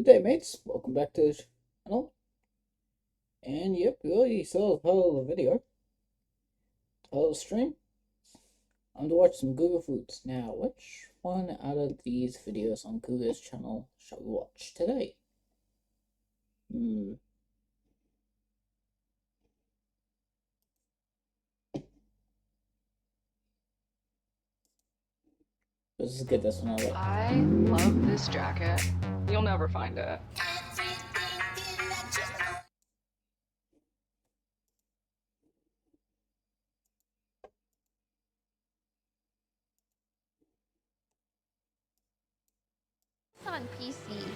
Good day, mates. Welcome back to the channel. And yep, we already saw the title of the video. Title of the stream. I'm to watch some Guga foods. Now, which one out of these videos on Guga's channel shall we watch today? Let's just get this one out of the way. I love this jacket. You'll never find it. On PC.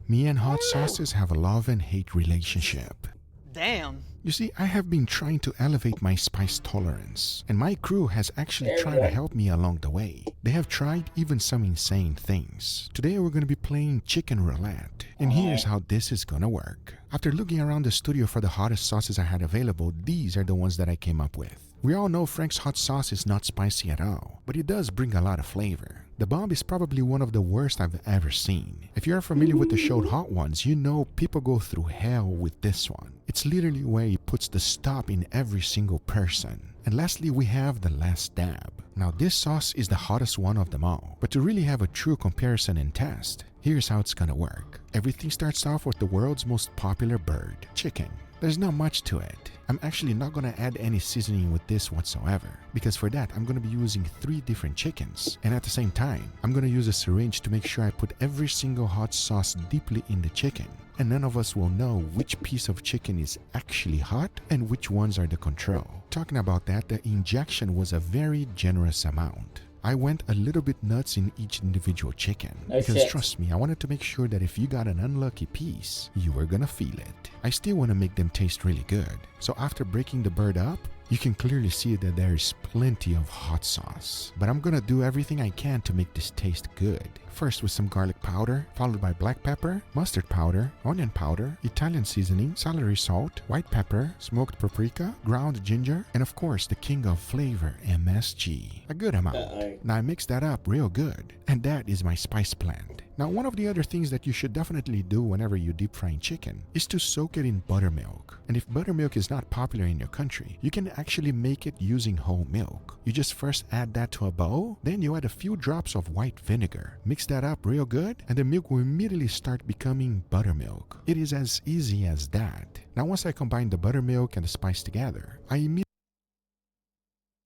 Me and hot sauces have a love and hate relationship. Damn. You see, I have been trying to elevate my spice tolerance, and my crew has actually tried to help me along the way. They have tried even some insane things. Today we're going to be playing chicken roulette, and here's how this is going to work. After looking around the studio for the hottest sauces I had available, these are the ones that I came up with. We all know Frank's hot sauce is not spicy at all, but it does bring a lot of flavor. The bomb is probably one of the worst I've ever seen. If you're familiar with the show Hot Ones, you know people go through hell with this one. It's literally where it puts the stop in every single person. And lastly, we have the last dab. Now this sauce is the hottest one of them all, but to really have a true comparison and test, here's how it's gonna work. Everything starts off with the world's most popular bird, chicken. There's not much to it. I'm actually not going to add any seasoning with this whatsoever, because for that I'm going to be using 3 different chickens, and at the same time I'm going to use a syringe to make sure I put every single hot sauce deeply in the chicken, and none of us will know which piece of chicken is actually hot and which ones are the control. Talking about that, the injection was a very generous amount. I went a little bit nuts in each individual chicken, because trust me, I wanted to make sure that if you got an unlucky piece, you were gonna feel it. I still want to make them taste really good, so after breaking the bird up, you can clearly see that there is plenty of hot sauce. But I'm gonna do everything I can to make this taste good. First with some garlic powder, followed by black pepper, mustard powder, onion powder, Italian seasoning, celery salt, white pepper, smoked paprika, ground ginger, and of course the king of flavor, MSG. A good amount. Now I mix that up real good, and that is my spice blend. Now one of the other things that you should definitely do whenever you deep fry chicken is to soak it in buttermilk. And if buttermilk is not popular in your country, you can actually make it using whole milk. You just first add that to a bowl, then you add a few drops of white vinegar. Mix that up real good, and the milk will immediately start becoming buttermilk. It is as easy as that. Now once I combine the buttermilk and the spice together, I immediately...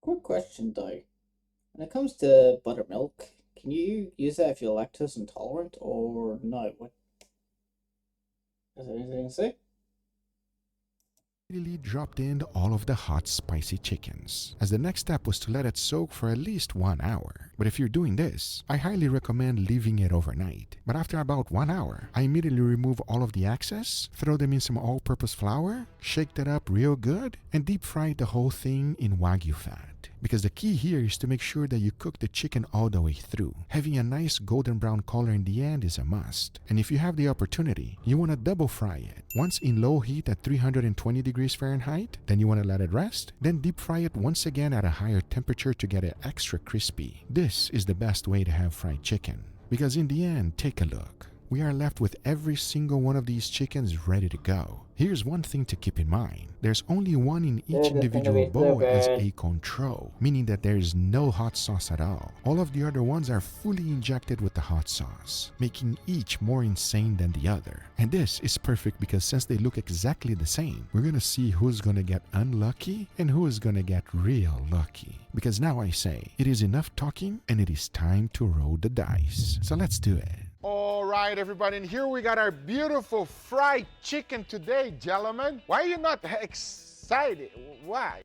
Quick question though. When it comes to buttermilk, can you use that if you're lactose intolerant or no? What? Is there anything to say? dropped in all of the hot spicy chickens, as the next step was to let it soak for at least 1 hour. But if you're doing this, I highly recommend leaving it overnight. But after about 1 hour, I immediately remove all of the excess, throw them in some all-purpose flour, shake that up real good, and deep fry the whole thing in Wagyu fat. Because the key here is to make sure that you cook the chicken all the way through. Having a nice golden brown color in the end is a must. And if you have the opportunity, you want to double fry it. Once in low heat at 320 degrees Fahrenheit, then you want to let it rest, then deep fry it once again at a higher temperature to get it extra crispy. This is the best way to have fried chicken. Because in the end, take a look. We are left with every single one of these chickens ready to go. Here's one thing to keep in mind. There's only one in each individual bowl as a control, meaning that there is no hot sauce at all. All of the other ones are fully injected with the hot sauce, making each more insane than the other. And this is perfect because since they look exactly the same, we're gonna see who's gonna get unlucky and who is gonna get real lucky. Because now I say, it is enough talking and it is time to roll the dice. So let's do it. All right, everybody, and here we got our beautiful fried chicken today, gentlemen. Why are you not excited? Why?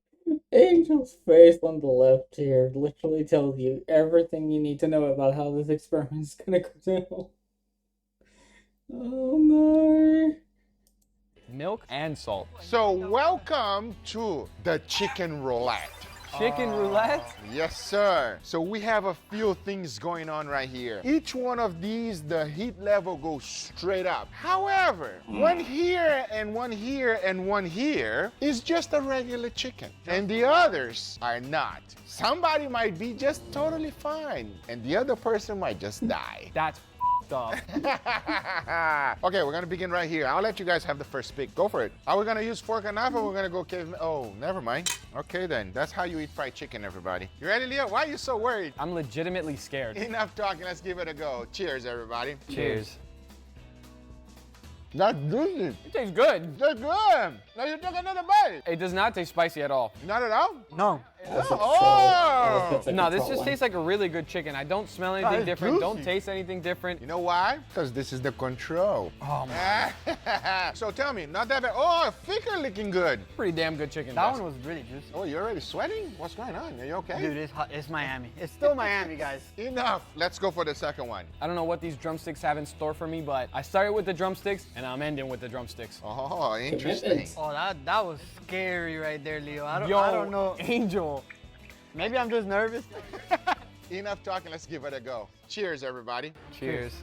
Angel's face on the left here literally tells you everything you need to know about how this experiment is gonna go down. Oh no. Milk and salt. So welcome to the chicken roulette. Chicken roulette? Yes, sir. So we have a few things going on right here. Each one of these, the heat level goes straight up. However, one here and one here and one here is just a regular chicken. And the others are not. Somebody might be just totally fine, and the other person might just die. That's up. Okay, we're gonna begin right here. I'll let you guys have the first pick. Go for it. Are we gonna use fork and knife or we're gonna go caveman? Oh, never mind. Okay then, that's how you eat fried chicken, everybody. You ready, Leo? Why are you so worried? I'm legitimately scared. Enough talking, let's give it a go. Cheers, everybody. Cheers. That's good. It tastes good. That's good. Now you took another bite. It does not taste spicy at all. Not at all? No. That's a Oh! troll. That's a No, this control just one. tastes like a really good chicken. I don't smell anything it's different. Don't juicy. taste anything different. You know why? Because this is the control. Oh my. So tell me, not that bad. Oh, feet are looking good. Pretty damn good chicken. That guys. one was really juicy. Oh, you're already sweating? What's going on? Are you okay? Dude, it's hot. It's Miami. It's still Miami, guys. Enough. Let's go for the second one. I don't know what these drumsticks have in store for me, but I started with the drumsticks and I'm ending with the drumsticks. Oh, interesting. Commitment. Oh, that was scary right there, Leo. I Yo, don't know. Angel. Maybe I'm just nervous. Enough talking. Let's give it a go. Cheers, everybody. Cheers.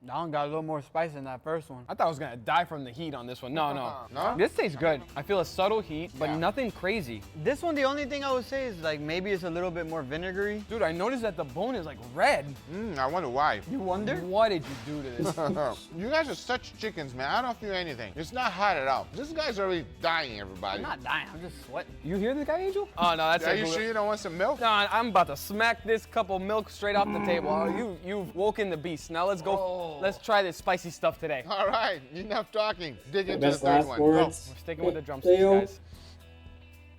That one got a little more spice than that first one. I thought I was gonna die from the heat on this one. No, no. No? This tastes good. I feel a subtle heat, but Yeah. nothing crazy. This one, the only thing I would say is like maybe it's a little bit more vinegary. Dude, I noticed that the bone is like red. I wonder why. You wonder? What did you do to this? You guys are such chickens, man. I don't feel anything. It's not hot at all. This guy's already dying, everybody. I'm not dying. I'm just sweating. You hear this guy, Angel? Oh, no, that's Are it. you Guga. sure you don't want some milk? No, I'm about to smack this cup of milk straight off the table. Oh, you've woken the beast. Now let's go. Let's try this spicy stuff today. All right, enough talking. Dig into the Best third last one. words. We're sticking with the drumsticks, Leo. guys.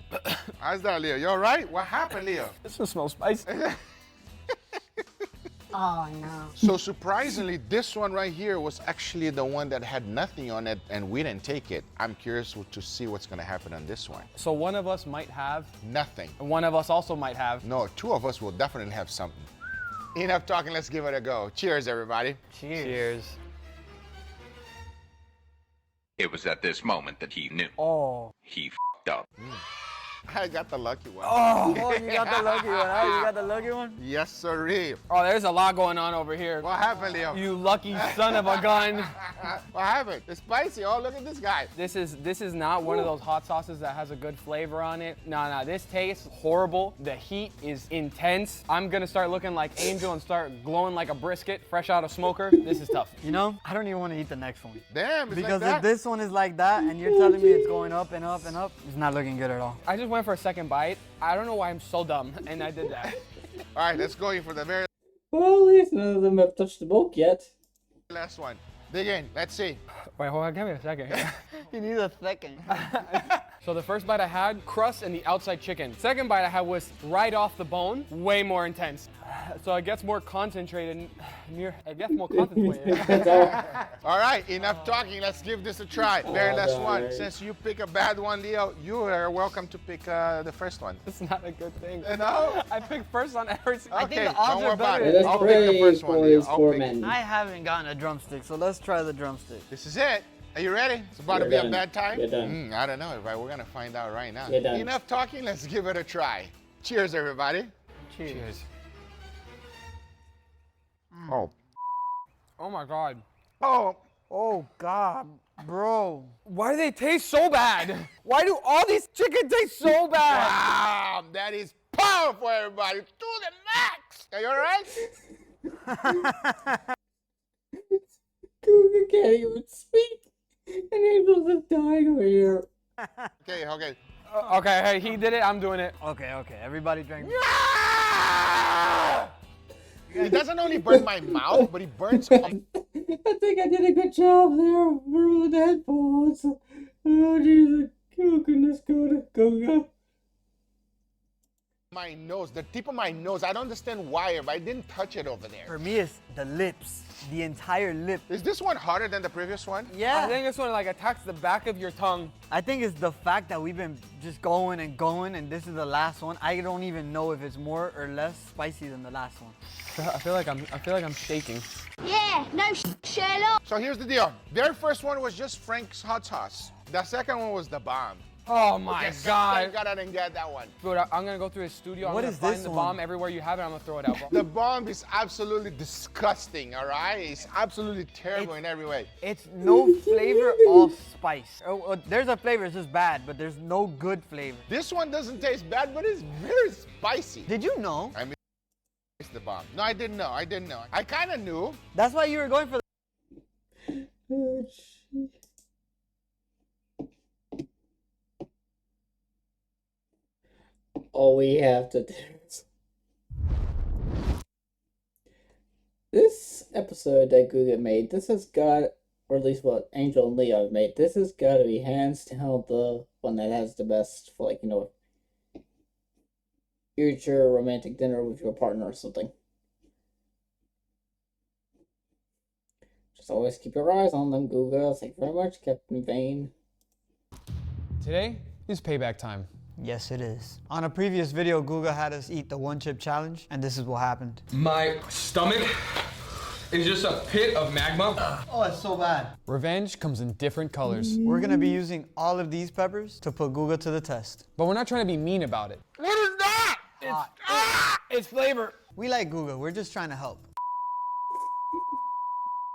Go. How's that, Leo? You all right? What happened, Leo? This one smells spicy. Oh, no. So surprisingly, this one right here was actually the one that had nothing on it, and we didn't take it. I'm curious to see what's gonna happen on this one. So one of us might have, Nothing. and one of us also might have. No, two of us will definitely have something. Enough talking, let's give it a go. Cheers, everybody. Cheers. It was at this moment that he knew. Oh. He f***ed up. I got the lucky one. Oh, you got the lucky one. Oh, you got the lucky one? Yes, sirree. Oh, there's a lot going on over here. What happened, Leo? You lucky son of a gun. What happened? It's spicy. Oh, look at this guy. This is not one of those hot sauces that has a good flavor on it. No, this tastes horrible. The heat is intense. I'm gonna start looking like Angel and start glowing like a brisket fresh out of smoker. This is tough. You know, I don't even want to eat the next one. Damn, it's Because like if that. this one is like that and you're telling me it's going up and up and up, it's not looking good at all. I just went for a second bite. I don't know why I'm so dumb, and I did that. All right, let's go in for the very Well, at least none of them have touched the bulk yet. last one. Dig in. Let's see. Wait, hold on, give me a second. You need a second. So the first bite I had, crust and the outside chicken. Second bite I had was right off the bone, way more intense. So it gets more concentrated. It gets more concentrated. That's all. All right, enough talking. Let's give this a try. Very last one. right. Since you pick a bad one, Leo, you are welcome to pick the first one. It's not a good thing. No? I picked first on every single. Okay, the odds don't are worry about better. it. Let us I'll pick the pray first one, for Leo. his I'll poor pick- men. I haven't gotten a drumstick, so let's try the drumstick. This is it. Are you ready? It's about to We're be done. a bad time. We're done. I don't know, everybody. We're gonna find out right now. We're done. Enough talking. Let's give it a try. Cheers, everybody. Cheers. Oh. Oh my God. Oh. Oh, God, bro. Why do they taste so bad? Why do all these chicken taste so bad? Wow, that is powerful, everybody. To the max. Are you all right? Guga can't even speak. And Angel's just dying over here. Okay, okay. Okay, hey, he did it. I'm doing it. Okay, everybody drink. It doesn't only burn my mouth, but it burns I think I did a good job there for the headphones. Oh, Jesus. Oh, goodness, Guga. my nose, the tip of my nose. I don't understand why, but I didn't touch it over there. For me, it's the lips. The entire lip. Is this one harder than the previous one? Yeah. I think this one like attacks the back of your tongue. I think it's the fact that we've been just going and going, and this is the last one. I don't even know if it's more or less spicy than the last one. I feel like I'm shaking. Yeah, no Sherlock. So here's the deal. Very first one was just Frank's hot sauce. The second one was the bomb. Oh my Yes, God. thank God I didn't get that one. Dude, I'm gonna go through his studio. What I'm is gonna find this the one? bomb everywhere you have it. I'm gonna throw it out, bro. The bomb is absolutely disgusting, all right? It's absolutely terrible in every way. It's no flavor, all spice. There's a flavor, it's just bad, but there's no good flavor. This one doesn't taste bad, but it's very spicy. Did you know? I mean, it's the bomb. No, I didn't know. I didn't know. I kind of knew. That's why you were going for Oh, shit. All we have to do is... This episode that Guga made, this has got, or at least what Angel and Leo have made, this has got to be hands down the one that has the best for, like, you know, future romantic dinner with your partner or something. Just always keep your eyes on them, Guga. Thank you very much, Captain Vane. Today is payback time. Yes, it is. On a previous video, Guga had us eat the one chip challenge, and this is what happened. My stomach is just a pit of magma. Oh, it's so bad. Revenge comes in different colors. We're gonna be using all of these peppers to put Guga to the test. But we're not trying to be mean about it. What is that? It's flavor. We like Guga, we're just trying to help.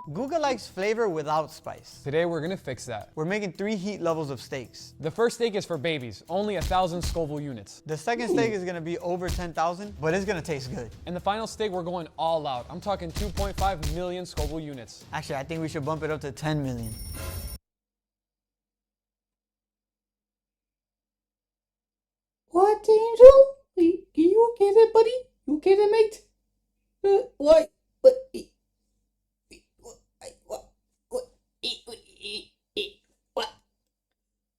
Guga likes flavor without spice. Today we're gonna fix that. We're making 3 heat levels of steaks. The first steak is for babies, only 1,000 Scoville units. The second steak is gonna be over 10,000, but it's gonna taste good. And the final steak, we're going all out. I'm talking 2.5 million Scoville units. Actually, I think we should bump it up to 10 million. What, Angel? Are you okay there, buddy? You okay there, mate? What? What?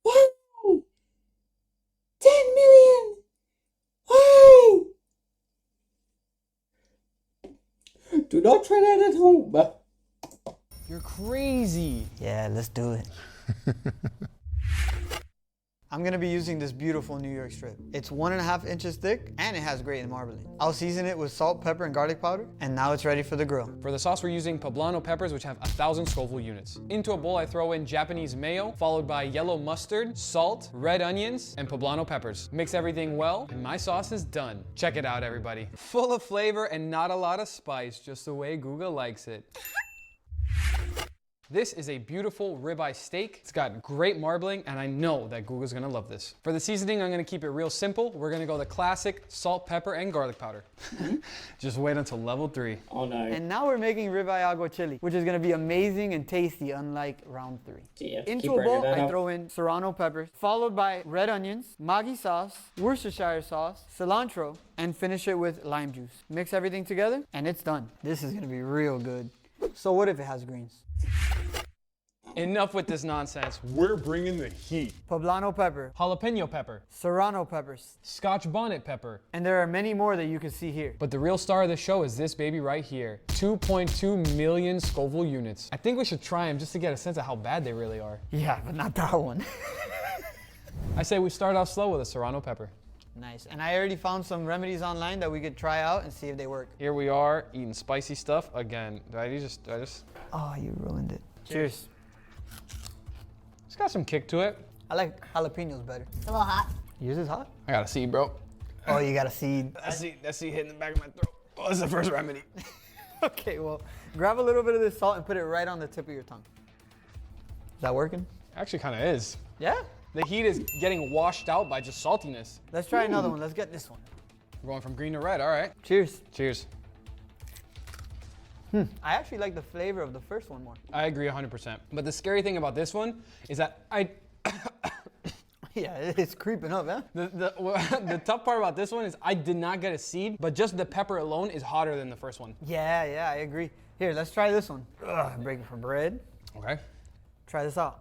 Wow! 10 million! Wow! Do not try that at home. You're crazy. Yeah, let's do it. I'm gonna be using this beautiful New York strip. It's 1.5 inches thick and it has great marbling. I'll season it with salt, pepper, and garlic powder, and now it's ready for the grill. For the sauce, we're using poblano peppers, which have 1,000 Scoville units. Into a bowl, I throw in Japanese mayo, followed by yellow mustard, salt, red onions, and poblano peppers. Mix everything well, and my sauce is done. Check it out, everybody. Full of flavor and not a lot of spice, just the way Guga likes it. This is a beautiful ribeye steak. It's got great marbling, and I know that Guga's gonna love this. For the seasoning, I'm gonna keep it real simple. We're gonna go the classic salt, pepper, and garlic powder. Just wait until level 3. Oh no. And now we're making ribeye agua chili, which is gonna be amazing and tasty, unlike round 3. Yeah, Into keep a bowl, bringing that I up. throw in serrano peppers, followed by red onions, Maggi sauce, Worcestershire sauce, cilantro, and finish it with lime juice. Mix everything together, and it's done. This is gonna be real good. So what if it has greens? Enough with this nonsense. We're bringing the heat. Poblano pepper, Jalapeno pepper, serrano peppers, Scotch bonnet pepper. and there are many more that you can see here. But the real star of the show is this baby right here. 2.2 million Scoville units. I think we should try them just to get a sense of how bad they really are. Yeah, but not that one. I say we start off slow with a serrano pepper. Nice. And I already found some remedies online that we could try out and see if they work. Here we are eating spicy stuff again. Did I just? Oh, you ruined it. Cheers. It's got some kick to it. I like jalapenos better. It's a little hot. Yours is hot? I got a seed, bro. Oh, you got a seed. That seed hitting the back of my throat. Oh, that's the first remedy. Okay, well, grab a little bit of this salt and put it right on the tip of your tongue. Is that working? Actually, kind of is. Yeah? The heat is getting washed out by just saltiness. Let's try another one. Let's get this one. We're going from green to red. All right. Cheers. Cheers. I actually like the flavor of the first one more. I agree 100%. But the scary thing about this one is that Yeah, it's creeping up, huh? the tough part about this one is I did not get a seed, but just the pepper alone is hotter than the first one. Yeah, I agree. Here, let's try this one. Ugh, break it for bread. Okay. Try this out.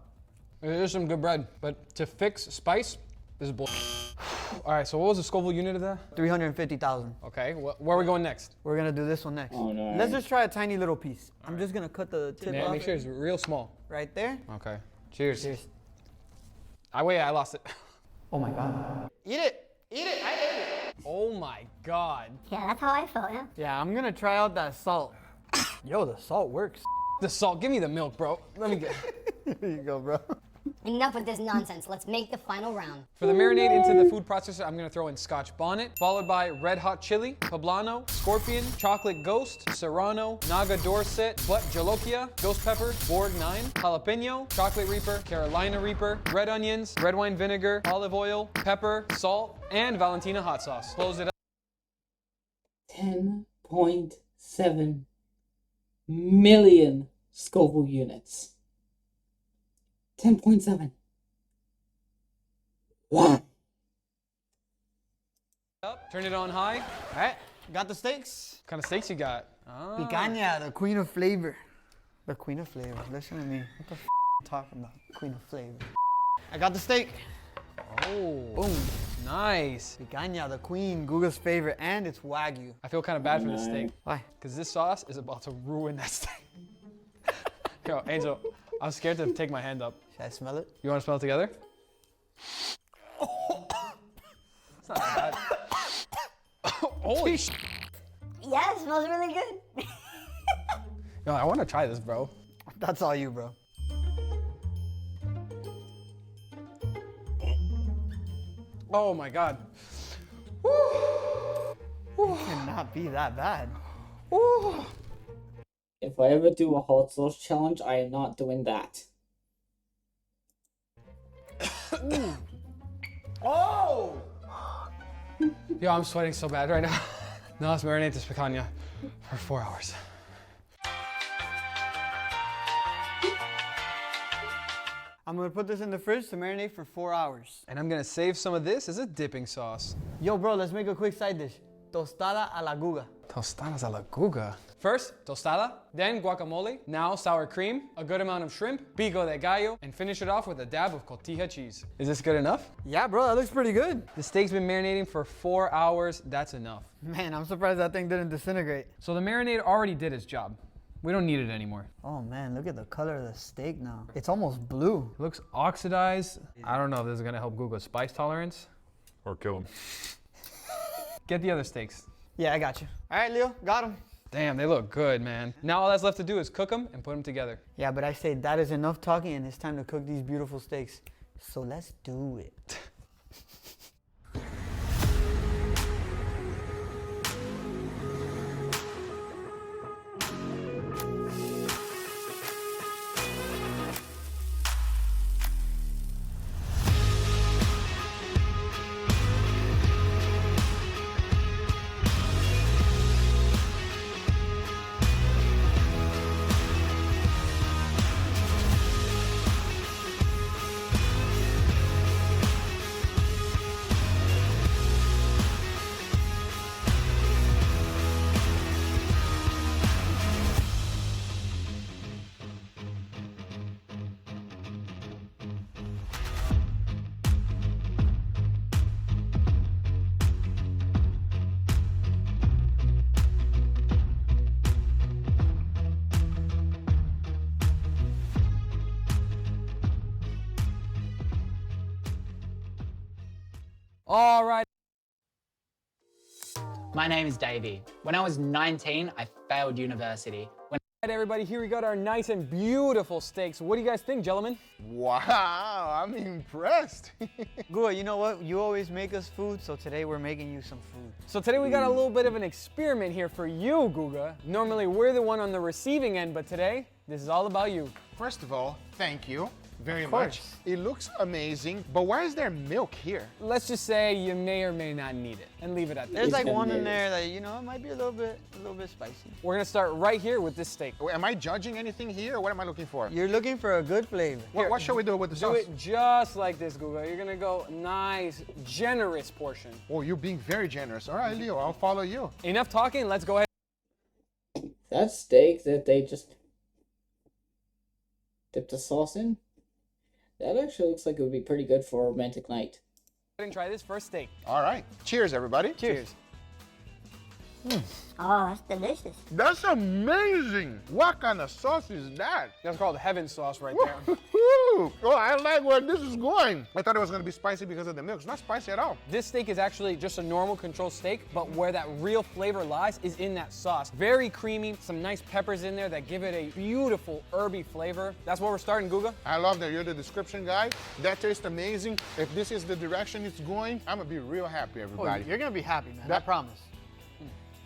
There's some good bread, but to fix spice, this is bull. All right, so what was the Scoville unit of that? 350,000. Okay, where are we going next? We're gonna do this one next. Oh, no. Let's just try a tiny little piece. I'm just gonna cut the tip off Make sure it's real small. right there. Okay. Cheers. Cheers. I lost it. Oh my God. Eat it. Eat it. I ate it. Oh my God. Yeah, that's how I felt, yeah. Yeah, I'm gonna try out that salt. Yo, the salt works. The salt, give me the milk, bro. Let me get. Here you go, bro. Enough with this nonsense. Let's make the final round. For the marinade into the food processor, I'm gonna throw in Scotch Bonnet, followed by Red Hot Chili, Poblano, Scorpion, Chocolate Ghost, Serrano, Naga Dorset, Butt Jalopia, Ghost Pepper, Borg 9, Jalapeno, Chocolate Reaper, Carolina Reaper, red onions, red wine vinegar, olive oil, pepper, salt, and Valentina hot sauce. Close it up. 10.7 million Scoville units. 10.7. Wow. Up, turn it on high. All right, got the steaks. What kind of steaks you got? Ah. Picanha, the queen of flavor. The queen of flavor. Listen to me. What the f I'm talking about? Queen of flavor. I got the steak. Oh, Boom. nice. Picanha, the queen, Guga's favorite, and it's Wagyu. I feel kind of bad for this steak. Why? Because this sauce is about to ruin that steak. Yo, Angel, I'm scared to take my hand up. Should I smell it? You want to smell it together? It's not that bad. Holy sh! Yeah, it smells really good. Yo, I want to try this, bro. That's all you, bro. Oh my God. It cannot be that bad. If I ever do a hot sauce challenge, I am not doing that. Oh! Yo, I'm sweating so bad right now. Now let's marinate this picanha for 4 hours. I'm gonna put this in the fridge to marinate for 4 hours. And I'm gonna save some of this as a dipping sauce. Yo, bro, let's make a quick side dish. Tostada a la Guga. Tostadas a la Guga. First, tostada, then guacamole, now sour cream, a good amount of shrimp, pico de gallo, and finish it off with a dab of cotija cheese. Is this good enough? Yeah, bro, that looks pretty good. The steak's been marinating for 4 hours. That's enough. Man, I'm surprised that thing didn't disintegrate. So the marinade already did its job. We don't need it anymore. Oh man, look at the color of the steak now. It's almost blue. It looks oxidized. I don't know if this is gonna help Guga's spice tolerance. Or kill him. Get the other steaks. Yeah, I got you. All right, Leo, got him. Damn, they look good, man. Now all that's left to do is cook them and put them together. Yeah, but I say that is enough talking and it's time to cook these beautiful steaks. So let's do it. All right. My name is Davey. When I was 19, I failed university. All right, everybody, here we got our nice and beautiful steaks. What do you guys think, gentlemen? Wow, I'm impressed. Guga, you know what? You always make us food, so today we're making you some food. So today we got a little bit of an experiment here for you, Guga. Normally we're the one on the receiving end, but today, this is all about you. First of all, thank you very Of much. course. It looks amazing, but why is there milk here? Let's just say you may or may not need it, and leave it at that. There's like gonna one be in it. there that, you know, it might be a little bit spicy. We're gonna start right here with this steak. Wait, am I judging anything here? What am I looking for? You're looking for a good flavor. What shall we do with the Do sauce? it just like this, Guga. You're gonna go nice, generous portion. Oh, you're being very generous. All right, Leo, I'll follow you. Enough talking, let's go ahead. That steak that they just dipped the sauce in, that actually looks like it would be pretty good for a romantic night. and try this first steak. All right. Cheers, everybody. Cheers. Oh, that's delicious. That's amazing. What kind of sauce is that? That's called heaven sauce right there. Ooh, oh, I like where this is going. I thought it was gonna be spicy because of the milk. It's not spicy at all. This steak is actually just a normal control steak, but where that real flavor lies is in that sauce. Very creamy, some nice peppers in there that give it a beautiful herby flavor. That's where we're starting, Guga. I love that you're the description guy. That tastes amazing. If this is the direction it's going, I'm gonna be real happy, everybody. You're gonna be happy, man. I promise.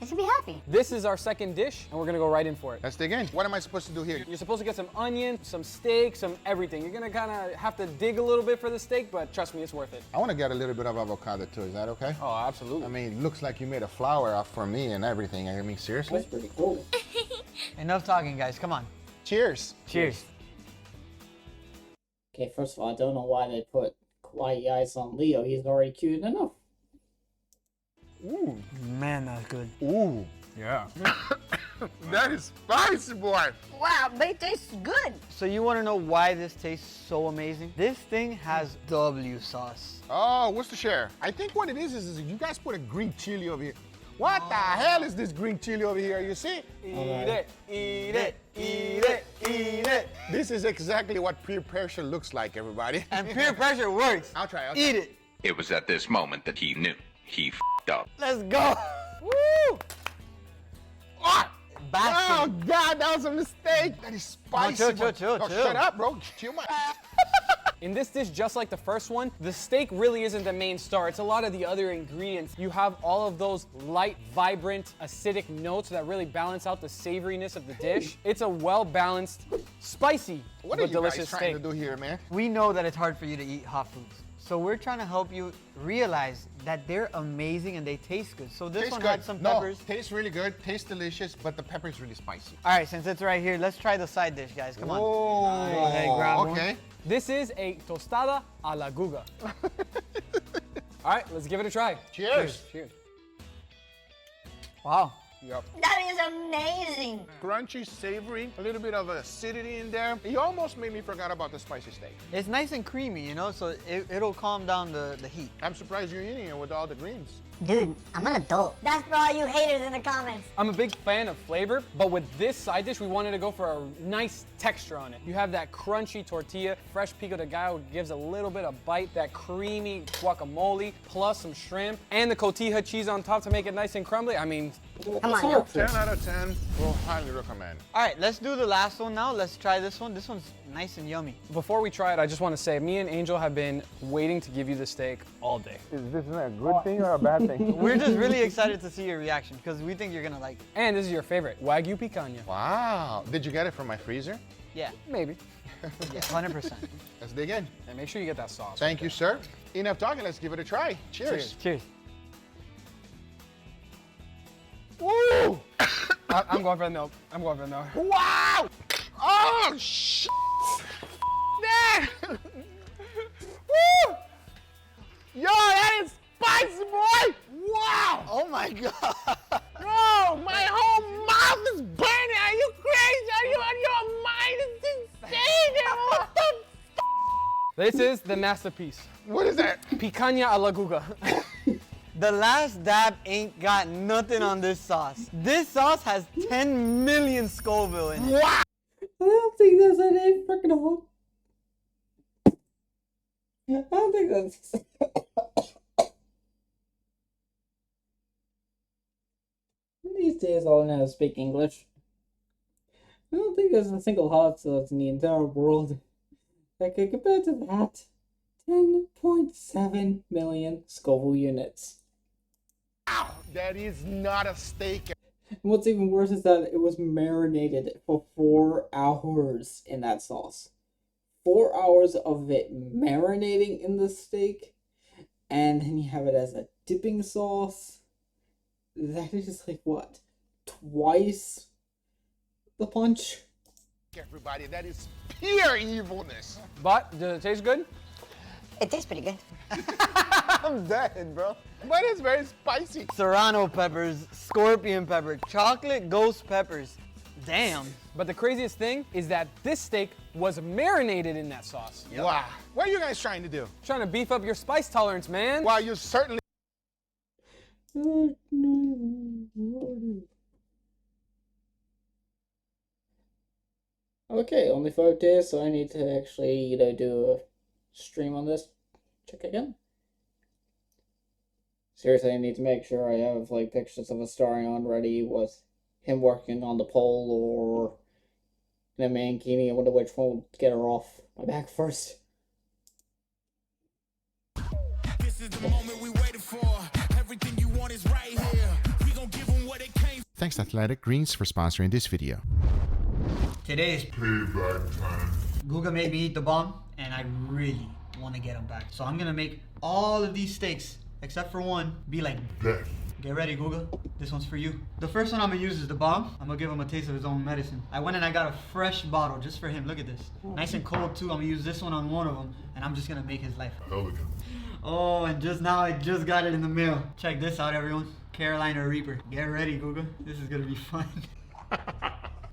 You should be happy. This is our second dish, and we're gonna go right in for it. Let's dig in. What am I supposed to do here? You're supposed to get some onion, some steak, some everything. You're gonna kind of have to dig a little bit for the steak, but trust me, it's worth it. I want to get a little bit of avocado too. Is that okay? Oh, absolutely. I mean, it looks like you made a flower up for me and everything. I mean, seriously? That's pretty cool. Enough talking, guys. Come on. Cheers. Cheers. Okay, first of all, I don't know why they put kawaii eyes on Leo. He's already cute enough. Ooh. Man, that's good. Ooh. Yeah. That is spicy, boy. Wow, but it tastes good. So you want to know why this tastes so amazing? This thing has W sauce. Oh, what's the share? I think what it is you guys put a green chili over here. What the hell is this green chili over here? You see? Eat it, eat it, eat it, eat it. This is exactly what peer pressure looks like, everybody. And peer pressure works. I'll try. Eat it. It was at this moment that he knew. He f***ed up. Let's go. Woo! Oh! Basking. Oh, God, that was a mistake. That is spicy. chill, but- chill. Shut up, bro. Chill my... In this dish, just like the first one, the steak really isn't the main star. It's a lot of the other ingredients. You have all of those light, vibrant, acidic notes that really balance out the savoriness of the dish. It's a well-balanced, spicy, What but are you delicious guys trying steak. to do here, man? We know that it's hard for you to eat hot foods. So we're trying to help you realize that they're amazing and they taste good. So this Tastes one good. had some No, peppers. tastes really good. Tastes delicious, but the pepper is really spicy. All right, since it's right here, let's try the side dish, guys. Come on. Oh, Go ahead, grab one. okay. This is a tostada a la Guga. All right, let's give it a try. Cheers. Cheers. Wow. Yep. That is amazing. Crunchy, savory, a little bit of acidity in there. You almost made me forget about the spicy steak. It's nice and creamy, you know, so it'll calm down the heat. I'm surprised you're eating it with all the greens. Dude, I'm an adult. That's for all you haters in the comments. I'm a big fan of flavor, but with this side dish, we wanted to go for a nice texture on it. You have that crunchy tortilla, fresh pico de gallo gives a little bit of bite, that creamy guacamole, plus some shrimp, and the cotija cheese on top to make it nice and crumbly. I mean, Come on now. 10 out of 10, will highly recommend. All right, let's do the last one now. Let's try this one. This one's nice and yummy. before we try it, I just want to say, me and Angel have been waiting to give you the steak all day. Is this a good thing or a bad thing? We're just really excited to see your reaction because we think you're gonna like it. And this is your favorite, Wagyu picanha. Wow. Did you get it from my freezer? Yeah, Maybe. yeah, 100%. Let's dig in. And make sure you get that sauce. Thank you, sir. Enough talking. Let's give it a try. Cheers. Cheers. Woo! I'm going for the milk. I'm going for the milk. Wow! Oh, shit! That! Woo! Yo, that is spicy, boy! Wow! Oh my God. Bro, my whole mouth is burning. Are you crazy? Are you on your mind? It's insane. What the This is the masterpiece. What is that? Picanha a la Guga. The last dab ain't got nothing on this sauce. This sauce has 10 million Scoville in it. Wow! I don't think that's any freaking hot. I don't think that's. These days, all I know how to speak English. I don't think there's a single hot sauce in the entire world that could compare to that. 10.7 million Scoville units. Wow! That is not a steak. And what's even worse is that it was marinated for 4 hours in that sauce. 4 hours of it marinating in the steak, and then you have it as a dipping sauce. That is just like what? Twice the punch? Everybody, that is pure evilness. But, does it taste good? It tastes pretty good. I'm dead, bro. But it's very spicy. Serrano peppers, scorpion pepper, chocolate ghost peppers. Damn. But the craziest thing is that this steak was marinated in that sauce. Wow. What are you guys trying to do? Trying to beef up your spice tolerance, man. Wow, you certainly... Oh, Okay, only 5 days, so I need to actually, do a stream on this. Check again. Seriously, I need to make sure I have, like, pictures of a Astarion ready with him working on the pole or in a mankini. I wonder which one would get her off my back first. This is the moment we waited for. Everything you want is right here. We gon' give them what they came. Thanks Athletic Greens for sponsoring this video. Today is Payback time. Guga made me eat the bomb, and I really want to get him back. So I'm gonna make all of these steaks, except for one, be like Death. Get ready, Guga. This one's for you. The first one I'm gonna use is the bomb. I'm gonna give him a taste of his own medicine. I went and I got a fresh bottle just for him. Look at this. Nice and cold too. I'm gonna use this one on one of them, and I'm just gonna make his life. Elegant. Oh, and just now I just got it in the mail. Check this out, everyone. Carolina Reaper. Get ready, Guga. This is gonna be fun.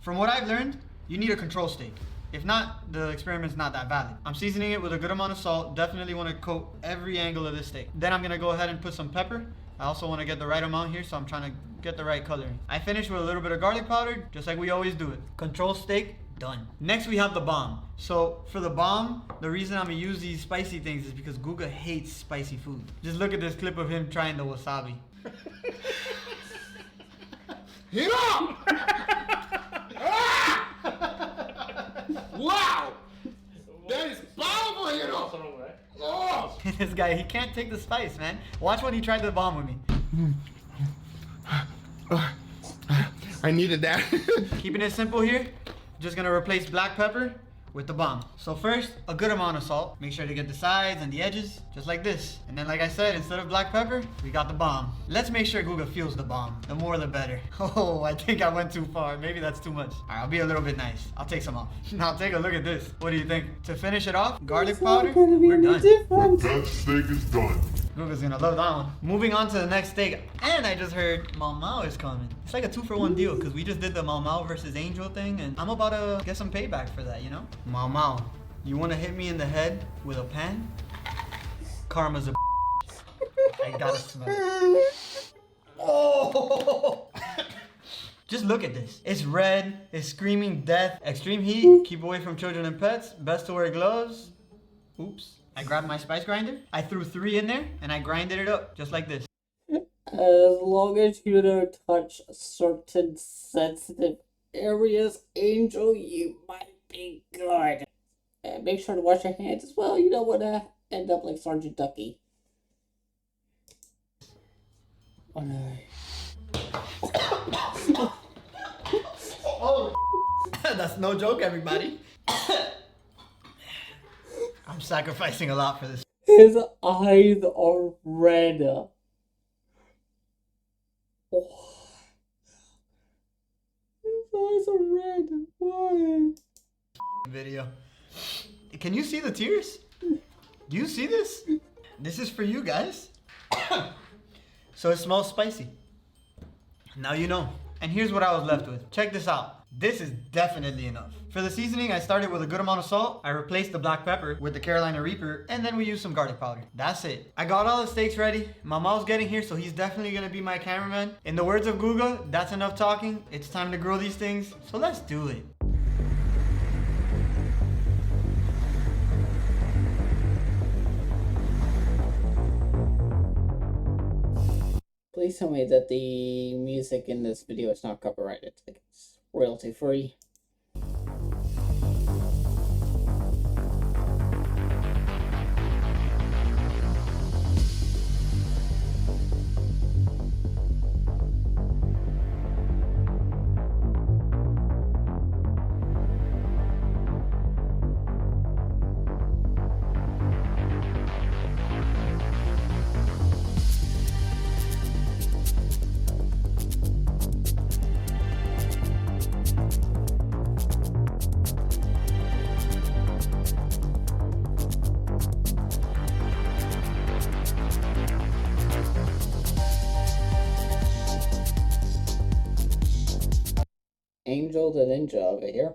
From what I've learned, you need a control steak. If not, the experiment's not that valid. I'm seasoning it with a good amount of salt. Definitely want to coat every angle of this steak. Then I'm gonna go ahead and put some pepper. I also want to get the right amount here, so I'm trying to get the right coloring. I finished with a little bit of garlic powder, just like we always do it. Control steak, done. Next we have the bomb. So for the bomb, the reason I'm gonna use these spicy things is because Guga hates spicy food. Just look at this clip of him trying the wasabi. Hit up! Wow! That is powerful, you know! Oh! This guy, he can't take the spice, man. Watch when he tried the bomb with me. I needed that. Keeping it simple here, just gonna replace black pepper with the bomb. So first, a good amount of salt. Make sure to get the sides and the edges, just like this. And then like I said, instead of black pepper, we got the bomb. Let's make sure Guga feels the bomb. The more the better. Oh, I think I went too far. Maybe that's too much. All right, I'll be a little bit nice. I'll take some off. Now take a look at this. What do you think? To finish it off, garlic powder, we're done. That steak is done. Guga's gonna love that one. Moving on to the next steak. And I just heard Mau Mau is coming. It's like a 2-for-1 deal because we just did the Mau Mau versus Angel thing and I'm about to get some payback for that, you know? Mau Mau, you wanna hit me in the head with a pan? Karma's a I gotta smell it. Oh! Just look at this. It's red, it's screaming death, extreme heat, keep away from children and pets, best to wear gloves. Oops. I grabbed my spice grinder, I threw 3 in there, and I grinded it up, just like this. As long as you don't touch certain sensitive areas, Angel, you might be good. And make sure to wash your hands as well. You don't want to end up like Sergeant Ducky. Oh no. Oh, that's no joke, everybody. I'm sacrificing a lot for this. His eyes are red. Oh. His eyes are red. Why? Video. Can you see the tears? Do you see this? This is for you guys. So it smells spicy. Now you know. And here's what I was left with. Check this out. This is definitely enough. For the seasoning, I started with a good amount of salt. I replaced the black pepper with the Carolina Reaper, and then we used some garlic powder. That's it. I got all the steaks ready. My mom's getting here, so he's definitely gonna be my cameraman. In the words of Guga, that's enough talking. It's time to grill these things, so let's do it. Please tell me that the music in this video is not copyrighted. Like it's royalty free. Angel the Ninja over here.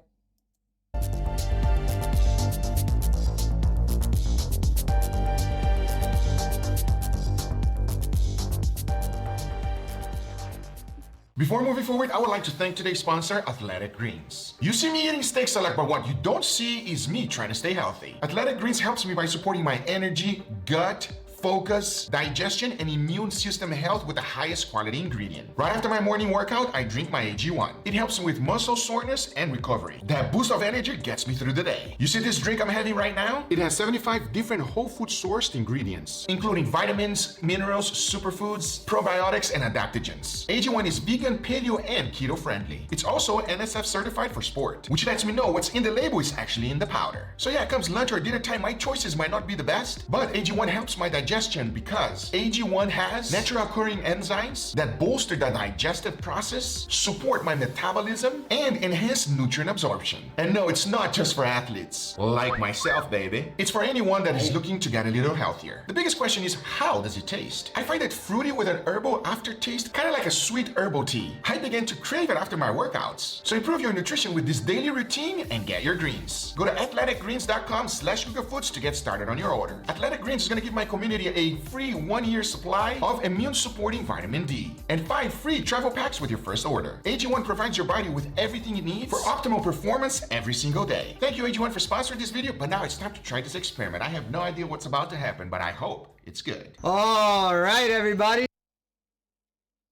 Before moving forward, I would like to thank today's sponsor, Athletic Greens. You see me eating steak select, but what you don't see is me trying to stay healthy. Athletic Greens helps me by supporting my energy, gut, focus, digestion, and immune system health with the highest quality ingredient. Right after my morning workout, I drink my AG1. It helps me with muscle soreness and recovery. That boost of energy gets me through the day. You see this drink I'm having right now? It has 75 different whole food sourced ingredients, including vitamins, minerals, superfoods, probiotics, and adaptogens. AG1 is vegan, paleo, and keto friendly. It's also NSF certified for sport, which lets me know what's in the label is actually in the powder. So yeah, comes lunch or dinner time, my choices might not be the best, but AG1 helps my digestion because AG1 has natural occurring enzymes that bolster the digestive process, support my metabolism, and enhance nutrient absorption. And no, it's not just for athletes like myself, baby. It's for anyone that is looking to get a little healthier. The biggest question is, how does it taste? I find it fruity with an herbal aftertaste, kind of like a sweet herbal tea. I began to crave it after my workouts. So improve your nutrition with this daily routine and get your greens. Go to athleticgreens.com/GugaFoods to get started on your order. Athletic Greens is going to give my community a free 1-year supply of immune-supporting vitamin D and 5 free travel packs with your first order. AG1 provides your body with everything it needs for optimal performance every single day. Thank you, AG1, for sponsoring this video, but now it's time to try this experiment. I have no idea what's about to happen, but I hope it's good. All right, everybody.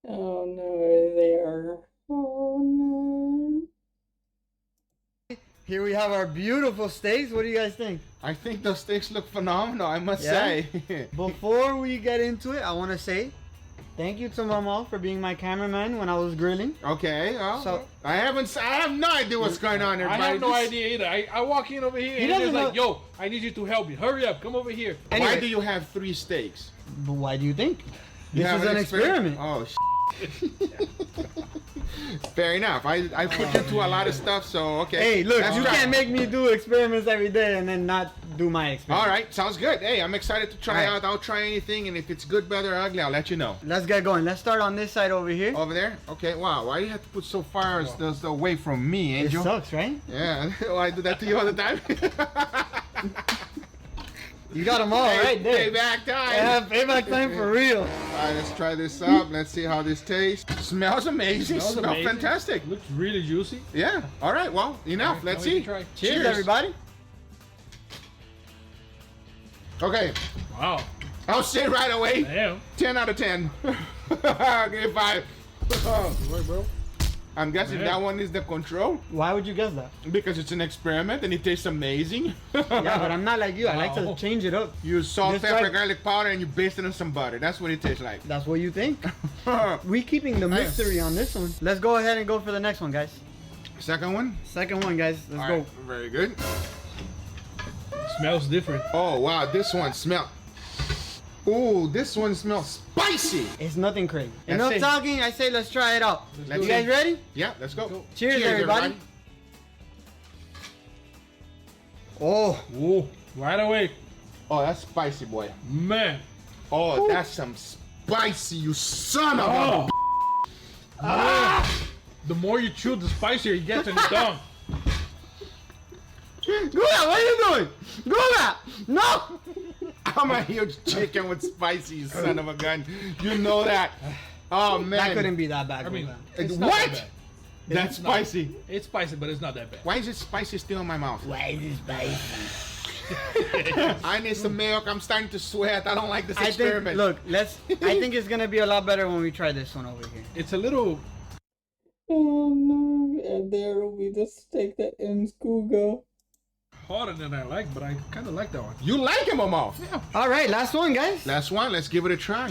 Oh no, there. Oh no. Here we have our beautiful steaks. What do you guys think? I think those steaks look phenomenal, I must Yeah? say. Before we get into it, I want to say thank you to Mama for being my cameraman when I was grilling. Okay, well, So- I have no idea what's going on, I everybody. have no idea either. I walk in over here He and it's doesn't like, know- yo, I need you to help me. Hurry up, come over here. Why Anyway. do you have 3 steaks? But why do you think? You This have is an experiment. Oh, fair enough. I put you through a lot of stuff, so okay. Hey, look, Let's you try. can't make me do experiments every day and then not do my experiment. All right, sounds good. Hey, I'm excited to try All right. out. I'll try anything, and if it's good, bad, or ugly, I'll let you know. Let's get going. Let's start on this side over here. Over there? Okay, wow. Why do you have to put so far away from me, It Angel? sucks, right? Yeah, well, I do that to you all the time. You got them all right there. Payback time. Yeah, payback time for real. All right, let's try this up. Let's see how this tastes. Smells amazing. Smells amazing. Fantastic. Looks really juicy. Yeah. All right. Well, enough. All right, Let's now we see. can try. Cheers, everybody. Okay. Wow. I'll say right away. Damn. 10 out of 10. Give it 5. Right, bro. I'm guessing Man. that one is the control Why would you guess that? because it's an experiment and it tastes amazing. Yeah, but I'm not like you. I like to Wow. change it up. You salt, Just pepper, try- garlic powder, and you baste it in some butter. That's what it tastes like. That's what you think. We keeping the mystery on this one. Let's go ahead and go for the next one, guys. Second one. Second one, guys. Let's All go. right, very good. Smells different. Oh wow, this one smells. Ooh, this one smells spicy. It's nothing crazy. Let's Enough see. talking. I say let's try it out. Let's You guys see. ready? Yeah, let's go. Cheers, everybody. Oh, Ooh, right away. Oh, that's spicy, boy. Man. Oh, that's some spicy, you son of a. Oh. The more you chew, the spicier it gets in your tongue. Guga, what are you doing? Guga, no! I'm a huge chicken with spicy, you son of a gun. You know that. Oh man. That couldn't be that bad. I mean, Guga. it's not that What? bad. That's It's not. spicy. It's spicy, but it's not that bad. Why is it spicy still in my mouth? Why is it spicy? I need some milk. I'm starting to sweat. I don't like this I think. experiment. Look, let's. I think it's gonna be a lot better when we try this one over here. It's a little. Oh no, and there will be the steak that ends Guga. Harder than I like, but I kind of like that one. You like him, Mama? Yeah. All right, last one, guys. Last one. Let's give it a try.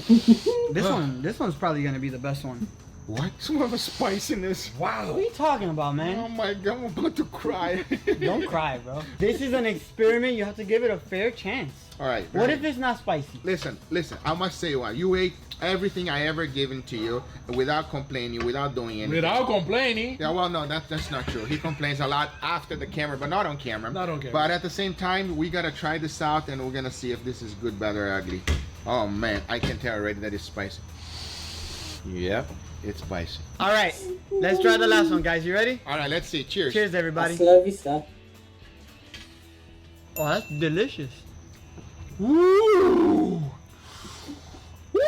This one's probably gonna be the best one. What? Some of the spiciness. What are you talking about, Oh man? my god, I'm about to cry. Don't cry, bro. This is an experiment. You have to give it a fair chance. All right. What right. if it's not spicy? Listen. I must say one. You ate everything I ever given to you without complaining, without doing anything. Without complaining. Yeah, well, no, that's not true. He complains a lot after the camera, but not on camera. Not on camera. But at the same time, we gotta try this out, and we're gonna see if this is good, bad, or ugly. Oh man, I can tell already that it's spicy. Yep, it's spicy. All right, let's try the last one, guys. You ready? All right, let's see. Cheers. Cheers, everybody. Hasta la vista. Oh, that's delicious. Woo! Woo!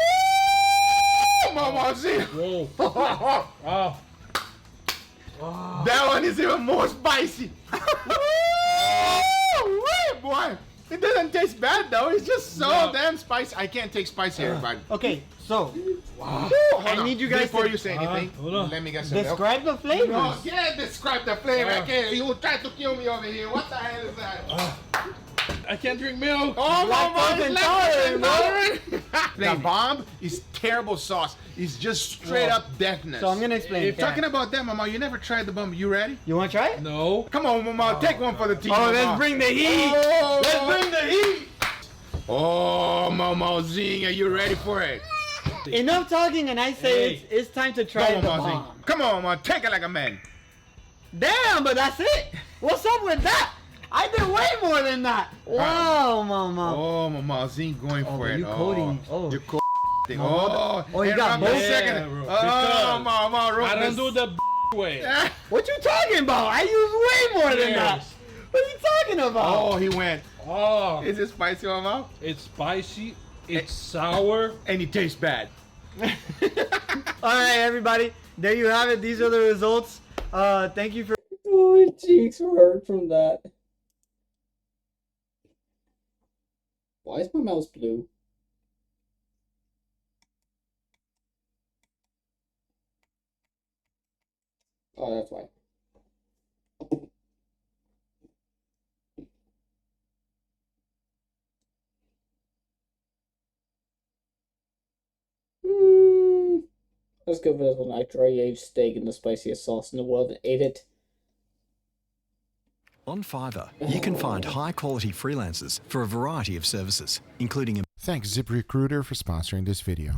Mama Z. Whoa. Oh. That one is even more spicy. Woo, boy. It doesn't taste bad though. It's just so damn spicy. I can't take spicy, everybody. Okay, so Wow. I need you guys before to you say anything. hold on. Let me get some milk. describe the flavors. No, can't describe the flavor. I can't. You try to kill me over here. What the hell is that? I can't drink milk. Oh my Lactose God! intolerant, The bomb is terrible sauce. It's just straight up deafness. So I'm gonna explain. If talking about that, Mama, you never tried the bomb. You ready? You wanna try it? No. Come on, Mama, take one for the team. Oh, Mama. let's bring the heat. Oh. Let's bring the heat. Oh, Mama Zing, are you ready for it? Enough talking, and I say Hey. it's time to try Come the on, Mama bomb. Zing. Come on, Mama, take it like a man. Damn, but that's it. What's up with that? I did way more than that. Wow, Mama. Oh, Mama Zing going for it. you coding. Oh. You co- thing. Mama. Oh, You and got Mama, both? second. Yeah, bro. Oh, Because Mama, I don't do the way. What you talking about? I use way more than that. Yes. What are you talking about? Oh, he went. Oh, Is it spicy, Mama? it's spicy. It's sour. And it tastes bad. All right, everybody. There you have it. These are the results. Thank you for. Oh, my cheeks hurt from that. Why is my mouse blue? Oh, that's why. Let's go for this one. I dry aged steak in the spiciest sauce in the world and ate it. On Fiverr, you can find high-quality freelancers for a variety of services, including... Thanks ZipRecruiter for sponsoring this video.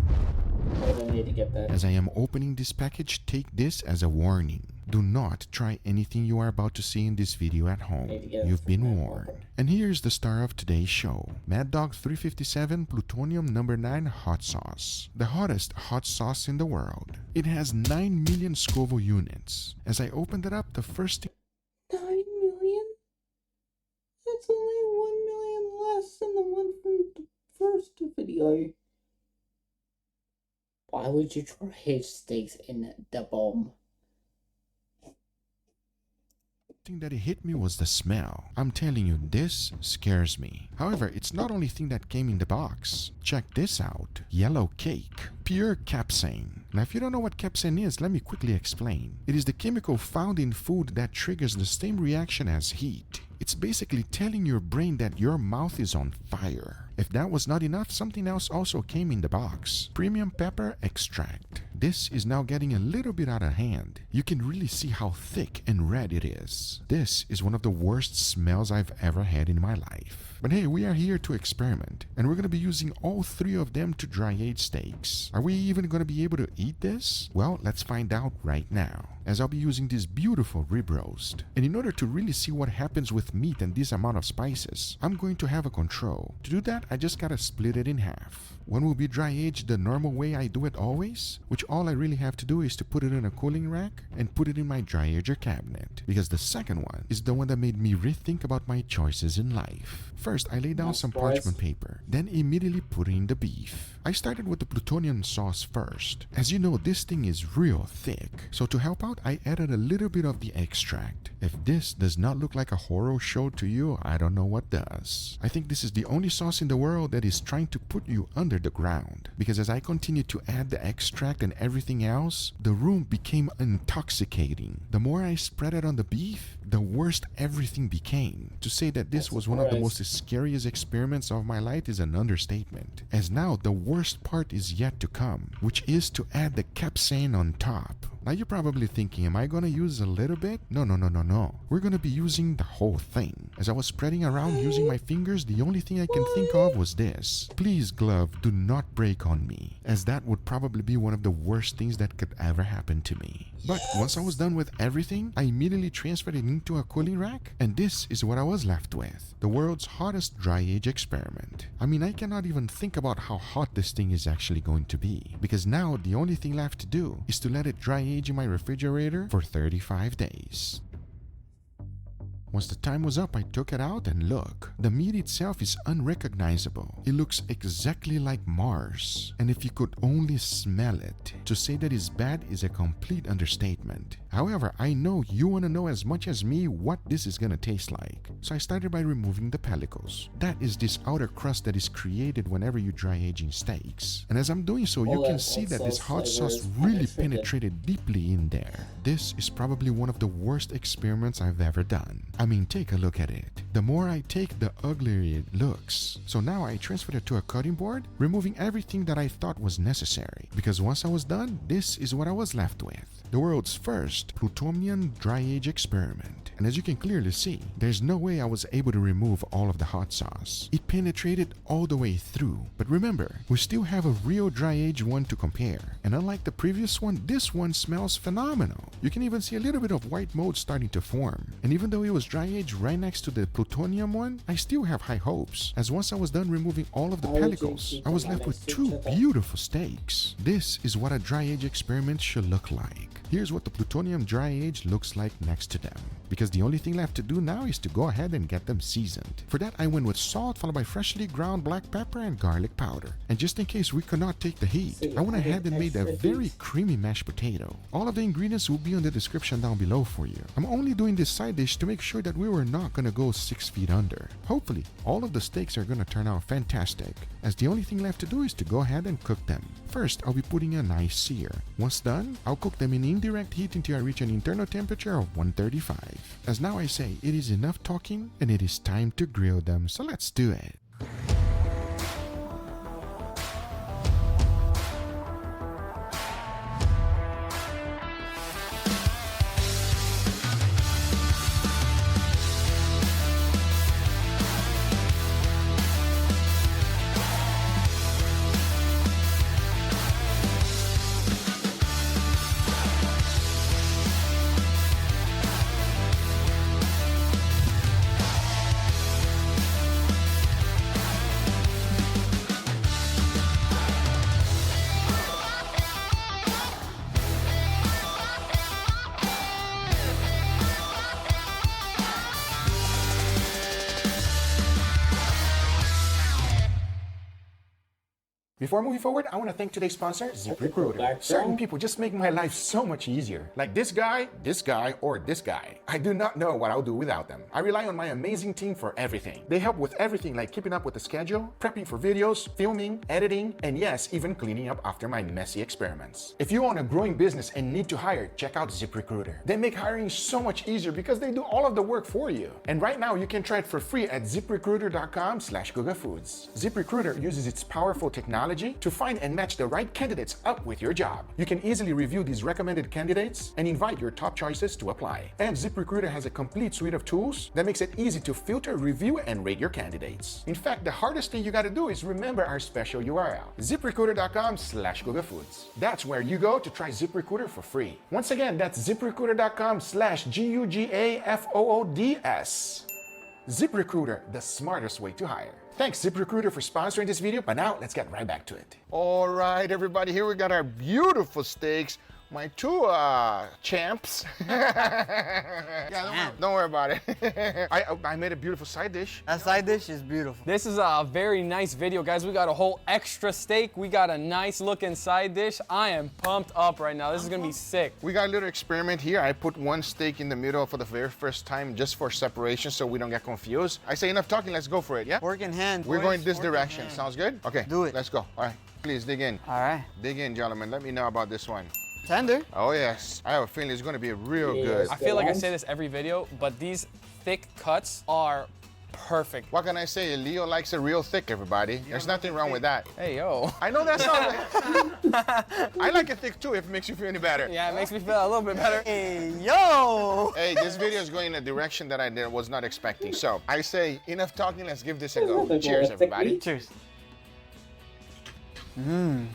I don't need to get that. As I am opening this package, take this as a warning. Do not try anything you are about to see in this video at home. You've been warned. And here's the star of today's show. Mad Dog 357 Plutonium number 9 hot sauce. The hottest hot sauce in the world. It has 9 million Scoville units. As I opened it up, the first thing... 9 million? That's only 1 million less than the one from the first video. Why would you try aged steaks in the bomb? thing that hit me was the smell. I'm telling you, this scares me. However, it's not only thing that came in the box. Check this out. Yellow cake. Pure capsaicin. Now, if you don't know what capsaicin is, let me quickly explain. It is the chemical found in food that triggers the same reaction as heat. It's basically telling your brain that your mouth is on fire. If that was not enough, something else also came in the box. Premium pepper extract. This is now getting a little bit out of hand. You can really see how thick and red it is. This is one of the worst smells I've ever had in my life. But hey, we are here to experiment, and we're going to be using all three of them to dry age steaks. Are we even going to be able to eat this? Well, let's find out right now, as I'll be using this beautiful rib roast. And in order to really see what happens with meat and this amount of spices, I'm going to have a control. To do that, I just gotta split it in half. One will be dry aged the normal way I do it always, which all I really have to do is to put it in a cooling rack and put it in my dry ager cabinet. Because the second one is the one that made me rethink about my choices in life. First, I lay down some parchment paper, then immediately put in the beef. I started with the plutonium sauce first. As you know, this thing is real thick, so to help out, I added a little bit of the extract. If this does not look like a horror show to you, I don't know what does. I think this is the only sauce in the world that is trying to put you under the ground, because as I continued to add the extract and everything else, the room became intoxicating. The more I spread it on the beef, the worse everything became. To say that this was one of the most scariest experiments of my life is an understatement, as now the worst part is yet to come, which is to add the capsaicin on top. Now you're probably thinking, am I gonna use a little bit? No. We're gonna be using the whole thing. As I was spreading around using my fingers, the only thing I can think of was this. Please, glove, do not break on me, as that would probably be one of the worst things that could ever happen to me. But once I was done with everything, I immediately transferred it into a cooling rack, and this is what I was left with. The world's hottest dry age experiment. I mean, I cannot even think about how hot this thing is actually going to be, because now the only thing left to do is to let it dry age in my refrigerator for 35 days. Once the time was up, I took it out and look. The meat itself is unrecognizable. It looks exactly like Mars. And if you could only smell it, to say that it's bad is a complete understatement. However, I know you want to know as much as me what this is gonna taste like. So I started by removing the pellicles. That is this outer crust that is created whenever you dry aging steaks. And as I'm doing so, you can see that this hot sauce really penetrated deeply in there. This is probably one of the worst experiments I've ever done. I mean, take a look at it. The more I take, the uglier it looks. So now I transferred it to a cutting board, removing everything that I thought was necessary. Because once I was done, this is what I was left with. The world's first plutonium dry age experiment. And as you can clearly see, there's no way I was able to remove all of the hot sauce. It penetrated all the way through. But remember, we still have a real dry age one to compare. And unlike the previous one, this one smells phenomenal. You can even see a little bit of white mold starting to form. And even though it was dry aged right next to the plutonium one, I still have high hopes. As once I was done removing all of the pellicles, I was left with two beautiful steaks. This is what a dry age experiment should look like. Here's what the plutonium dry age looks like next to them. Because the only thing left to do now is to go ahead and get them seasoned. For that, I went with salt followed by freshly ground black pepper and garlic powder. And just in case we could not take the heat, I went ahead and made a very creamy mashed potato. All of the ingredients will be in the description down below for you. I'm only doing this side dish to make sure that we were not gonna go 6 feet under. Hopefully, all of the steaks are gonna turn out fantastic, as the only thing left to do is to go ahead and cook them. First, I'll be putting a nice sear. Once done, I'll cook them in indirect heat until I reach an internal temperature of 135. As now I say, it is enough talking and it is time to grill them, so let's do it. Before moving forward, I want to thank today's sponsor, ZipRecruiter. Certain people just make my life so much easier. Like this guy, or this guy. I do not know what I'll do without them. I rely on my amazing team for everything. They help with everything like keeping up with the schedule, prepping for videos, filming, editing, and yes, even cleaning up after my messy experiments. If you own a growing business and need to hire, check out ZipRecruiter. They make hiring so much easier because they do all of the work for you. And right now, you can try it for free at ziprecruiter.com/GugaFoods. ZipRecruiter uses its powerful technology to find and match the right candidates up with your job. You can easily review these recommended candidates and invite your top choices to apply. And ZipRecruiter has a complete suite of tools that makes it easy to filter, review, and rate your candidates. In fact, the hardest thing you gotta do is remember our special URL, ziprecruiter.com/GugaFoods. That's where you go to try ZipRecruiter for free. Once again, that's ziprecruiter.com/GugaFoods. ZipRecruiter, the smartest way to hire. Thanks ZipRecruiter for sponsoring this video, but now let's get right back to it. All right, everybody, here we got our beautiful steaks. My two champs. Yeah, don't worry about it. I made a beautiful side dish. That side dish is beautiful. This is a very nice video, guys. We got a whole extra steak. We got a nice looking side dish. I am pumped up right now. This is gonna be sick. We got a little experiment here. I put one steak in the middle for the very first time just for separation so we don't get confused. I say enough talking, let's go for it, yeah? Fork in hand. We're going this direction. Sounds good? Okay. Do it. Let's go. All right, please dig in. All right. Dig in, gentlemen. Let me know about this one. Tender. Oh yes, I have a feeling it's gonna be real good. I feel like I say this every video, but these thick cuts are perfect. What can I say? Leo likes it real thick, everybody. There's nothing wrong with that. Hey, yo. I know that's not. I like it thick too if it makes you feel any better. Yeah, it makes me feel a little bit better. Hey, yo. Hey, this video is going in a direction that I was not expecting. So I say enough talking, let's give this a go. Cheers, everybody. Cheers.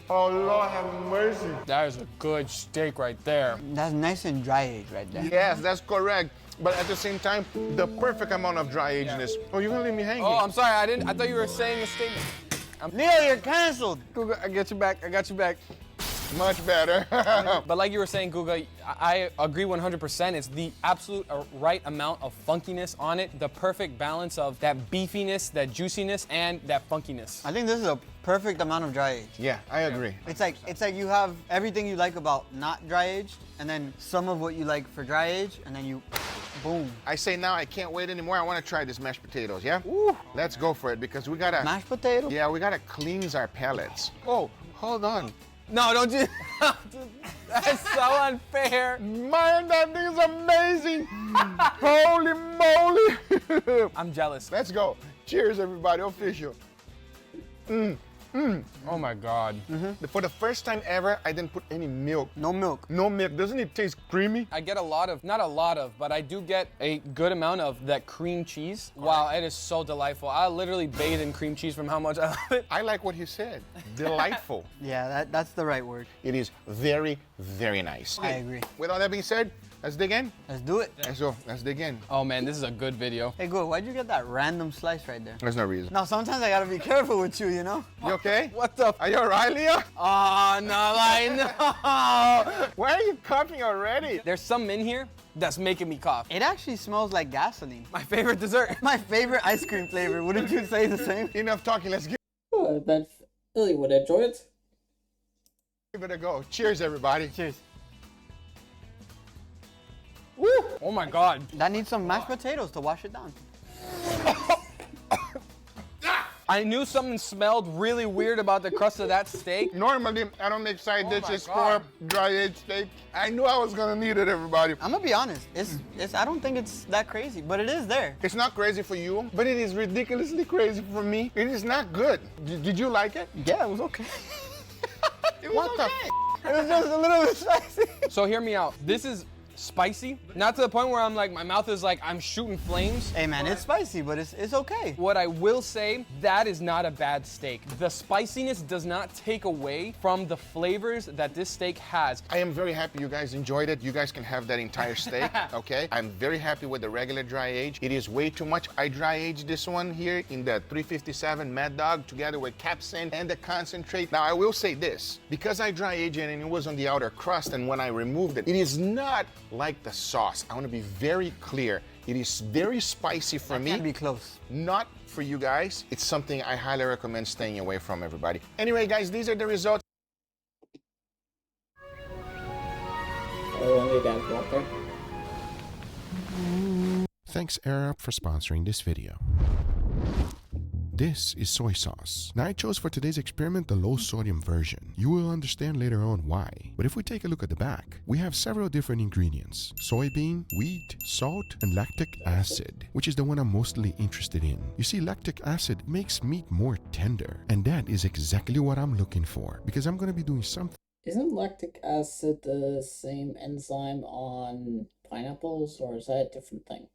Oh, Lord have mercy. That is a good steak right there. That's nice and dry aged right there. Yes, that's correct. But at the same time, the perfect amount of dry agedness. Oh, you're gonna leave me hanging. Oh, I'm sorry. I thought you were saying a steak. Leo, you're canceled. Guga, I got you back. I got you back. Much better. But like you were saying, Guga, I agree 100%. It's the absolute right amount of funkiness on it. The perfect balance of that beefiness, that juiciness, and that funkiness. I think this is a perfect amount of dry age. Yeah, I agree. It's like you have everything you like about not dry aged, and then some of what you like for dry age, and then you, boom. I say now I can't wait anymore. I want to try this mashed potatoes, yeah? Ooh. Let's go for it because we gotta... Mashed potato? Yeah, we gotta cleanse our palates. Oh, hold on. No, don't you? That's so unfair. Man, that thing is amazing. Holy moly. I'm jealous. Let's go. Cheers, everybody. Official. Oh my God. For the first time ever, I didn't put any milk. No milk. No milk. Doesn't it taste creamy? I get a lot of, not a lot of, but I do get a good amount of that cream cheese. Wow, it is so delightful. I literally bathe in cream cheese from how much I love it. I like what he said. Delightful. Yeah, that's the right word. It is very, very nice. I agree. With all that being said, let's dig in. Let's do it. Let's dig in. Oh man, this is a good video. Hey, Guga, why'd you get that random slice right there? There's no reason. Now, sometimes I gotta be careful with you, you know? You okay? What the? Are you alright, Leah? Oh, no, I know. Why are you coughing already? There's some in here that's making me cough. It actually smells like gasoline. My favorite dessert. My favorite ice cream flavor. Wouldn't you say the same? Enough talking, let's give Oh, I bet Philly would enjoy it. it a go. Cheers, everybody. Cheers. Woo! Oh my God. That needs some mashed potatoes to wash it down. I knew something smelled really weird about the crust of that steak. Normally, I don't make side dishes for God. dry aged steak. I knew I was gonna need it, everybody. I'm gonna be honest. I don't think it's that crazy, but it is there. It's not crazy for you, but it is ridiculously crazy for me. It is not good. Did you like it? Yeah, it was okay. What the It was just a little bit spicy. So hear me out. This is spicy, not to the point where I'm like, my mouth is like, I'm shooting flames. Hey man, it's spicy, but it's okay. What I will say, that is not a bad steak. The spiciness does not take away from the flavors that this steak has. I am very happy you guys enjoyed it. You guys can have that entire steak, okay? I'm very happy with the regular dry age. It is way too much. I dry aged this one here in the 357 Mad Dog together with capsaicin and the concentrate. Now I will say this, because I dry aged it and it was on the outer crust, and when I removed it, it is not like the sauce. I want to be very clear. It is very spicy for me. Can't be close. Not for you guys. It's something I highly recommend staying away from, everybody. Anyway, guys, these are the results. Oh, we got Walker. Thanks AirUp for sponsoring this video. This is soy sauce. Now I chose for today's experiment the low sodium version. You will understand later on why. But if we take a look at the back, we have several different ingredients: soybean, wheat, salt, and lactic acid, which is the one I'm mostly interested in. You see, lactic acid makes meat more tender, and that is exactly what I'm looking for, because I'm going to be doing something. Isn't lactic acid the same enzyme on pineapples, or is that a different thing?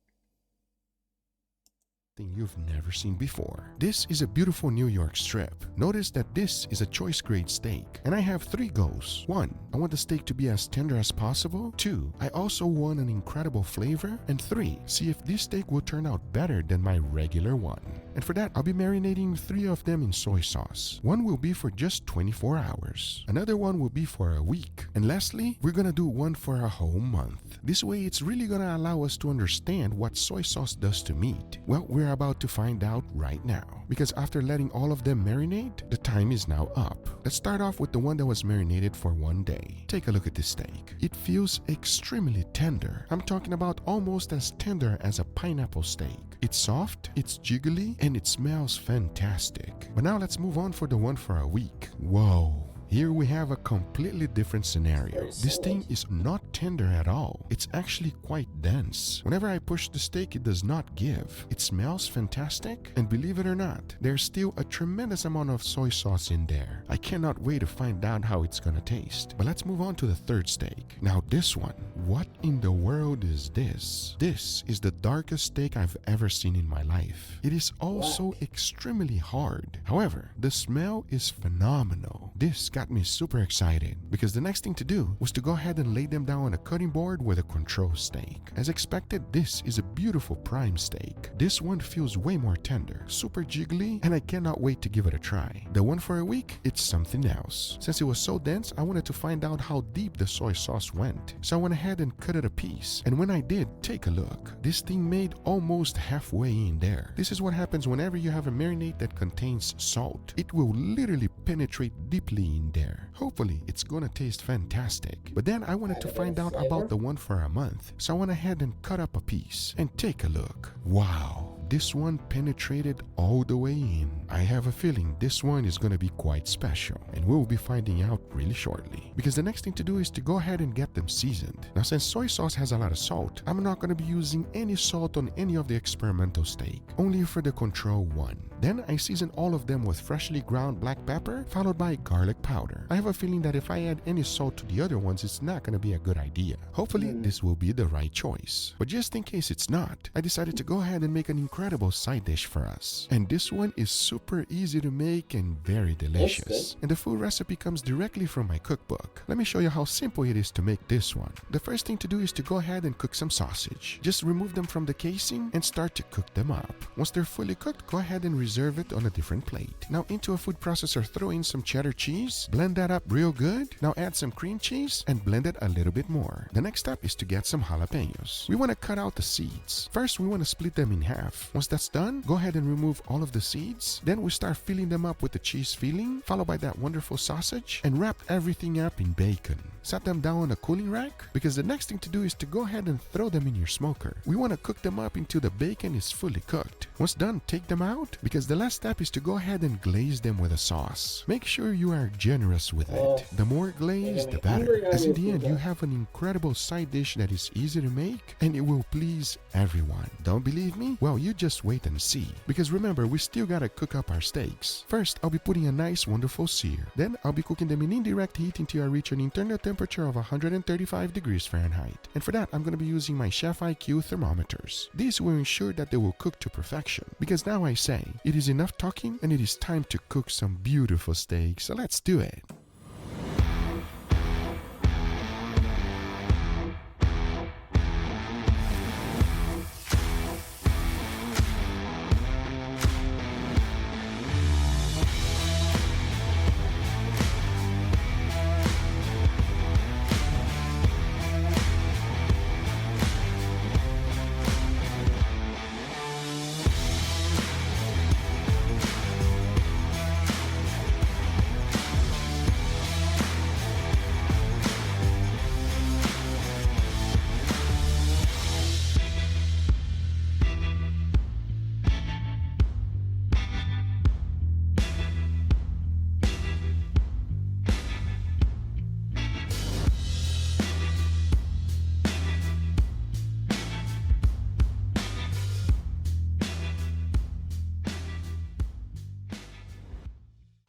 You've never seen before. This is a beautiful New York strip. Notice that this is a choice grade steak, and I have 3 goals. 1, I want the steak to be as tender as possible. 2, I also want an incredible flavor. And 3, see if this steak will turn out better than my regular one. And for that, I'll be marinating 3 of them in soy sauce. One will be for just 24 hours. Another one will be for a week. And lastly, we're gonna do one for a whole month. This way, it's really gonna allow us to understand what soy sauce does to meat. Well, we're about to find out right now, because after letting all of them marinate, the time is now up. Let's start off with the one that was marinated for 1 day. Take a look at this steak. It feels extremely tender. I'm talking about almost as tender as a pineapple steak. It's soft, it's jiggly, and it smells fantastic. But now let's move on for the one for a week. Whoa. Here we have a completely different scenario. This thing is not tender at all. It's actually quite dense. Whenever I push the steak, it does not give. It smells fantastic, and believe it or not, there's still a tremendous amount of soy sauce in there. I cannot wait to find out how it's gonna taste. But let's move on to the third steak. Now this one, what in the world is this? This is the darkest steak I've ever seen in my life. It is also extremely hard. However, the smell is phenomenal. This, got me super excited because the next thing to do was to go ahead and lay them down on a cutting board with a control steak. As expected, this is a beautiful prime steak. This one feels way more tender, super jiggly, and I cannot wait to give it a try. The one for a week, it's something else. Since it was so dense, I wanted to find out how deep the soy sauce went. So I went ahead and cut it a piece, and when I did, take a look. This thing made almost halfway in there. This is what happens whenever you have a marinade that contains salt. It will literally penetrate deeply in there. Hopefully, it's gonna taste fantastic. But then I wanted to find out about the one for a month, so I went ahead and cut up a piece and take a look. Wow. This one penetrated all the way in. I have a feeling this one is going to be quite special, and we'll be finding out really shortly. Because the next thing to do is to go ahead and get them seasoned. Now, since soy sauce has a lot of salt, I'm not going to be using any salt on any of the experimental steak, only for the control one. Then I season all of them with freshly ground black pepper, followed by garlic powder. I have a feeling that if I add any salt to the other ones, it's not going to be a good idea. Hopefully, this will be the right choice. But just in case it's not, I decided to go ahead and make an incredible side dish for us. And this one is super easy to make and very delicious. And the full recipe comes directly from my cookbook. Let me show you how simple it is to make this one. The first thing to do is to go ahead and cook some sausage. Just remove them from the casing and start to cook them up. Once they're fully cooked, go ahead and reserve it on a different plate. Now into a food processor, throw in some cheddar cheese, blend that up real good. Now add some cream cheese and blend it a little bit more. The next step is to get some jalapenos. We want to cut out the seeds. First, we want to split them in half. Once that's done, go ahead and remove all of the seeds. Then we start filling them up with the cheese filling, followed by that wonderful sausage, and wrap everything up in bacon. Set them down on a cooling rack, because the next thing to do is to go ahead and throw them in your smoker. We want to cook them up until the bacon is fully cooked. Once done, take them out, because the last step is to go ahead and glaze them with a sauce. Make sure you are generous with it. The more glaze, the better, as in the end you have an incredible side dish that is easy to make and it will please everyone. Don't believe me? Well, you just wait and see, because remember, we still gotta cook up our steaks. First, I'll be putting a nice wonderful sear. Then I'll be cooking them in indirect heat until I reach an internal temperature of 135 degrees Fahrenheit. And for that, I'm going to be using my Chef IQ thermometers. These will ensure that they will cook to perfection. Because now I say, it is enough talking and it is time to cook some beautiful steaks. So let's do it.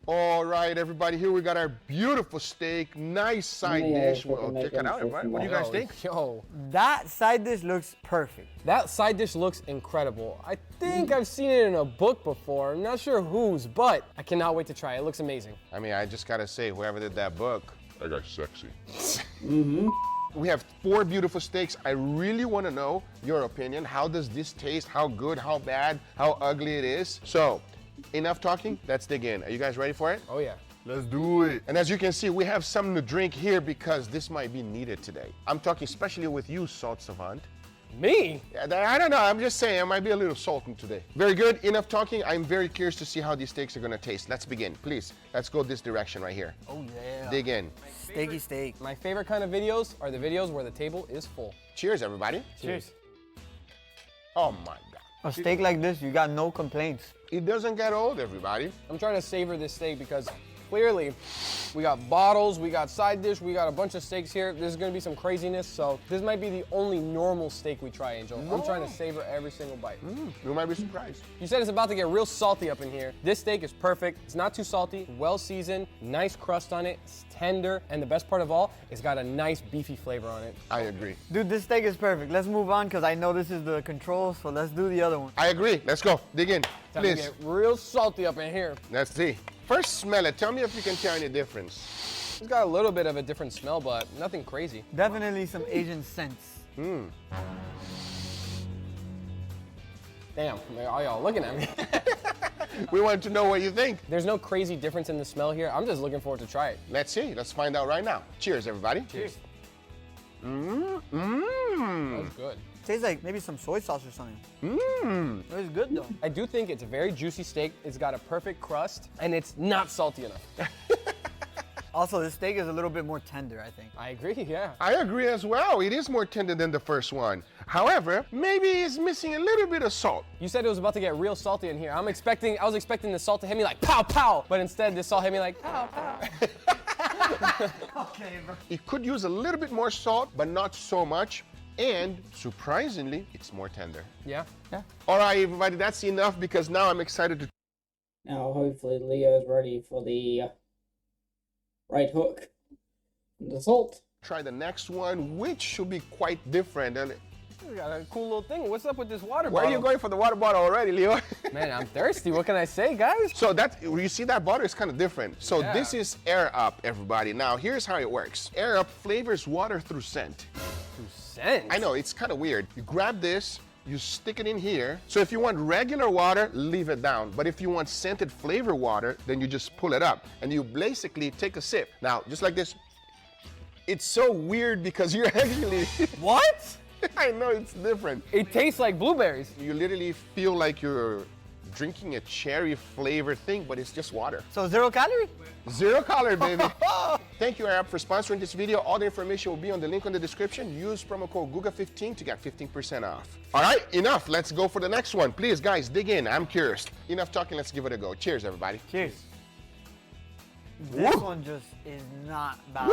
All right, everybody, here we got our beautiful steak, nice side dish. Well, check it out, everybody. What do you guys think? Yo, that side dish looks perfect. That side dish looks incredible. I think I've seen it in a book before. I'm not sure whose, but I cannot wait to try it. It looks amazing. I mean, I just gotta say, whoever did that book, That guy's sexy. we have 4 beautiful steaks. I really want to know your opinion. How does this taste? How good? How bad? How ugly it is? So, enough talking. Let's dig in. Are you guys ready for it? Oh yeah. Let's do it. And as you can see, we have something to drink here because this might be needed today. I'm talking especially with you, Salt Savant. Me? Yeah, I don't know. I'm just saying, I might be a little salty today. Very good. Enough talking. I'm very curious to see how these steaks are going to taste. Let's begin. Please, let's go this direction right here. Oh yeah. Dig in. Steaky steak. My favorite kind of videos are the videos where the table is full. Cheers, everybody. Cheers. Oh my God. A steak like this, you got no complaints. It doesn't get old, everybody. I'm trying to savor this steak because clearly we got bottles, we got side dish, we got a bunch of steaks here. There's gonna be some craziness, so this might be the only normal steak we try, Angel. I'm trying to savor every single bite. You might be surprised. You said it's about to get real salty up in here. This steak is perfect. It's not too salty, well seasoned, nice crust on it, it's tender, and the best part of all, it's got a nice beefy flavor on it. I agree. Dude, this steak is perfect. Let's move on because I know this is the control, so let's do the other one. I agree. Let's go. Dig in. Time to Please. get real salty up in here. Let's see. First, smell it. Tell me if you can tell any difference. It's got a little bit of a different smell, but nothing crazy. Definitely some Asian scents. Damn, all y'all looking at me. We want to know what you think. There's no crazy difference in the smell here. I'm just looking forward to try it. Let's see. Let's find out right now. Cheers, everybody. Cheers. Mmm. That's good. Tastes like maybe some soy sauce or something. Mmm. It was good though. I do think it's a very juicy steak. It's got a perfect crust, and it's not salty enough. Also, this steak is a little bit more tender, I think. I agree, yeah. I agree as well. It is more tender than the first one. However, maybe it's missing a little bit of salt. You said it was about to get real salty in here. I was expecting the salt to hit me like pow pow, but instead the salt hit me like pow pow. Okay, bro. It could use a little bit more salt, but not so much. And surprisingly, it's more tender. Yeah. All right, everybody, that's enough because now I'm excited to. Now, hopefully, Leo's ready for the right hook. The salt. Try the next one, which should be quite different. We got a cool little thing. What's up with this water Where bottle? are you going for the water bottle already, Leo? Man, I'm thirsty. What can I say, guys? So you see that butter is kind of different. So Yeah. this is Air Up, everybody. Now, here's how it works. Air Up flavors water through scent. Through scent? I know, it's kind of weird. You grab this, you stick it in here. So if you want regular water, leave it down. But if you want scented flavor water, then you just pull it up and you basically take a sip. Now, just like this. It's so weird because you're actually... What? I know, it's different. It tastes like blueberries. You literally feel like you're drinking a cherry flavored thing, but it's just water. So 0 calorie? 0 calorie, baby. Thank you, Arab, for sponsoring this video. All the information will be on the link on the description. Use promo code Guga15 to get 15% off. All right, enough. Let's go for the next one. Please, guys, dig in. I'm curious. Enough talking. Let's give it a go. Cheers, everybody. Cheers. This one just is not bad.